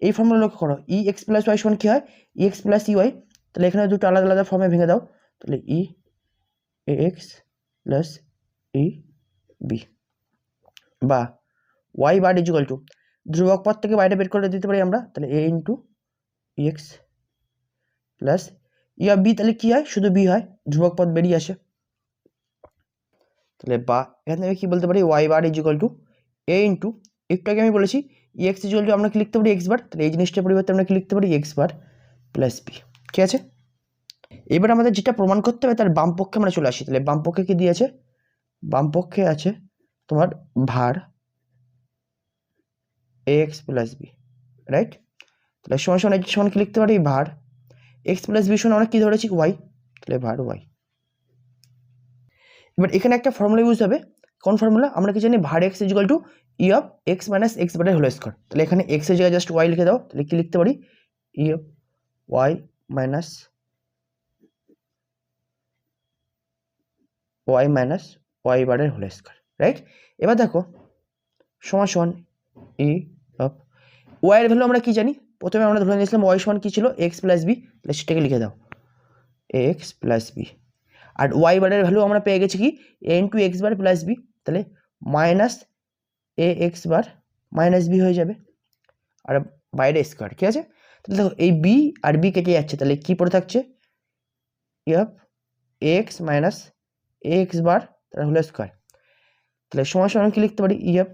S1: এই ফর্মুলা লক্ষ্য করো ই এক্স প্লাস ওয়াই সমান কী হয় ই এক্স প্লাস ই ওয়াই, তাহলে এখানে দুটো আলাদা আলাদা ফর্মে ভেঙে দাও, তাহলে ই a x plus E B, বা ওয়াই বার ইকুয়াল টু ধ্রুবক পদ থেকে বাইরে বের করে দিতে পারি আমরা, তাহলে a into e x plus e of b, তাহলে কী হয় শুধু বি হয়, ধ্রুবক পদ বেরিয়ে আসে, তাহলে বা এখানে আমি কি বলতে পারি y bar equal to a into একটু আগে আমি বলেছি ই এক্স ইকুয়াল টু আমরা কি লিখতে পারি এক্স বার, তাহলে এই জিনিসটার পরিবর্তে আমরা কি লিখতে পারি এক্স বার প্লাস বি। ঠিক আছে, এবার আমাদের যেটা প্রমাণ করতে হবে তার বাম পক্ষে আমরা চলে আসি, তাহলে বাম পক্ষে কি দিয়েছে বাম পক্ষে আছে তোমার ভার এ এক্স প্লাস বি, রাইট, তাহলে সমান সমান সমান কি লিখতে পারি ভার এক্স প্লাস বি সমান আমরা কি ধরেছি ওয়াই, তাহলে ভার ওয়াই। এবার এখানে একটা ফর্মুলা ইউজ হবে, কোন ফর্মুলা আমরা কি জানি ভার x equal to E of x minus x বারের হোল স্কোয়ার, তাহলে এখানে এক্স এর জায়গায় জাস্ট ওয়াই লিখে দাও, তাহলে কি লিখতে পারি e of y minus y বারের হোল স্কোয়ার, রাইট। এবার দেখো সমান সমান ই অফ ওয়াই এর ভ্যালু আমরা কি জানি, প্রথমে আমরা ধরে নিয়েছিলাম ওয়াই সমান কি ছিল এক্স প্লাস বি, তাহলে সেটাকে লিখে দাও এক্স প্লাস বি, আর ওয়াই বারের ভ্যালু আমরা পেয়ে গেছি কি এ into x bar plus B, তাহলে মাইনাস এ এক্স বার মাইনাস বি হয়ে যাবে, আর বাইরে স্কোয়ার। ঠিক আছে, তাহলে দেখো এই বি আর বি কেটে যাচ্ছে, তাহলে কি পড়ে থাকছে এফ এক্স মাইনাস এ এক্স বার তার হোল স্কোয়ার, তাহলে সমান সমান কি লিখতে পারি ই এফ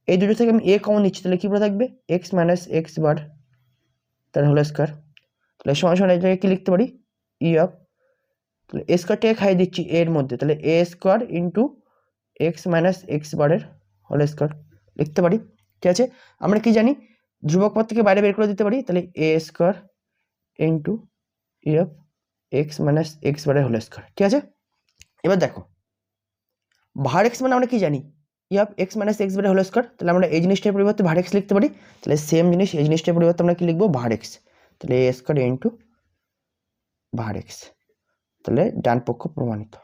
S1: এই দুটো থেকে আমি এ কমন নিচ্ছি, তাহলে কি পড়ে থাকবে এক্স মাইনাস এক্স বার তার হোল স্কোয়ার, তাহলে সমান সমান এই জায়গায় কি লিখতে পারি ই এফ, তাহলে এ স্কোয়ারটাকে খাইয়ে দিচ্ছি এর মধ্যে, তাহলে a square into x minus x বারের হোল স্কোয়ার লিখতে পারি। ঠিক আছে, আমরা কি জানি ধ্রুবক পদ থেকে বাইরে বের করে দিতে পারি, তাহলে a square into f x minus x বারের হোল স্কোয়ার। ঠিক আছে, এবার দেখো ভার এক্স মানে আমরা কি জানি এফ এক্স মাইনাস এক্স বারের হোল স্কোয়ার, তাহলে আমরা এই জিনিসটার পরিবর্তে ভার এক্স লিখতে পারি, তাহলে সেম জিনিস এই জিনিসটার পরিবর্তে আমরা কি লিখবো ভার এক্স, তাহলে a square into var x, তাহলে ডান পক্ষ প্রমাণিত।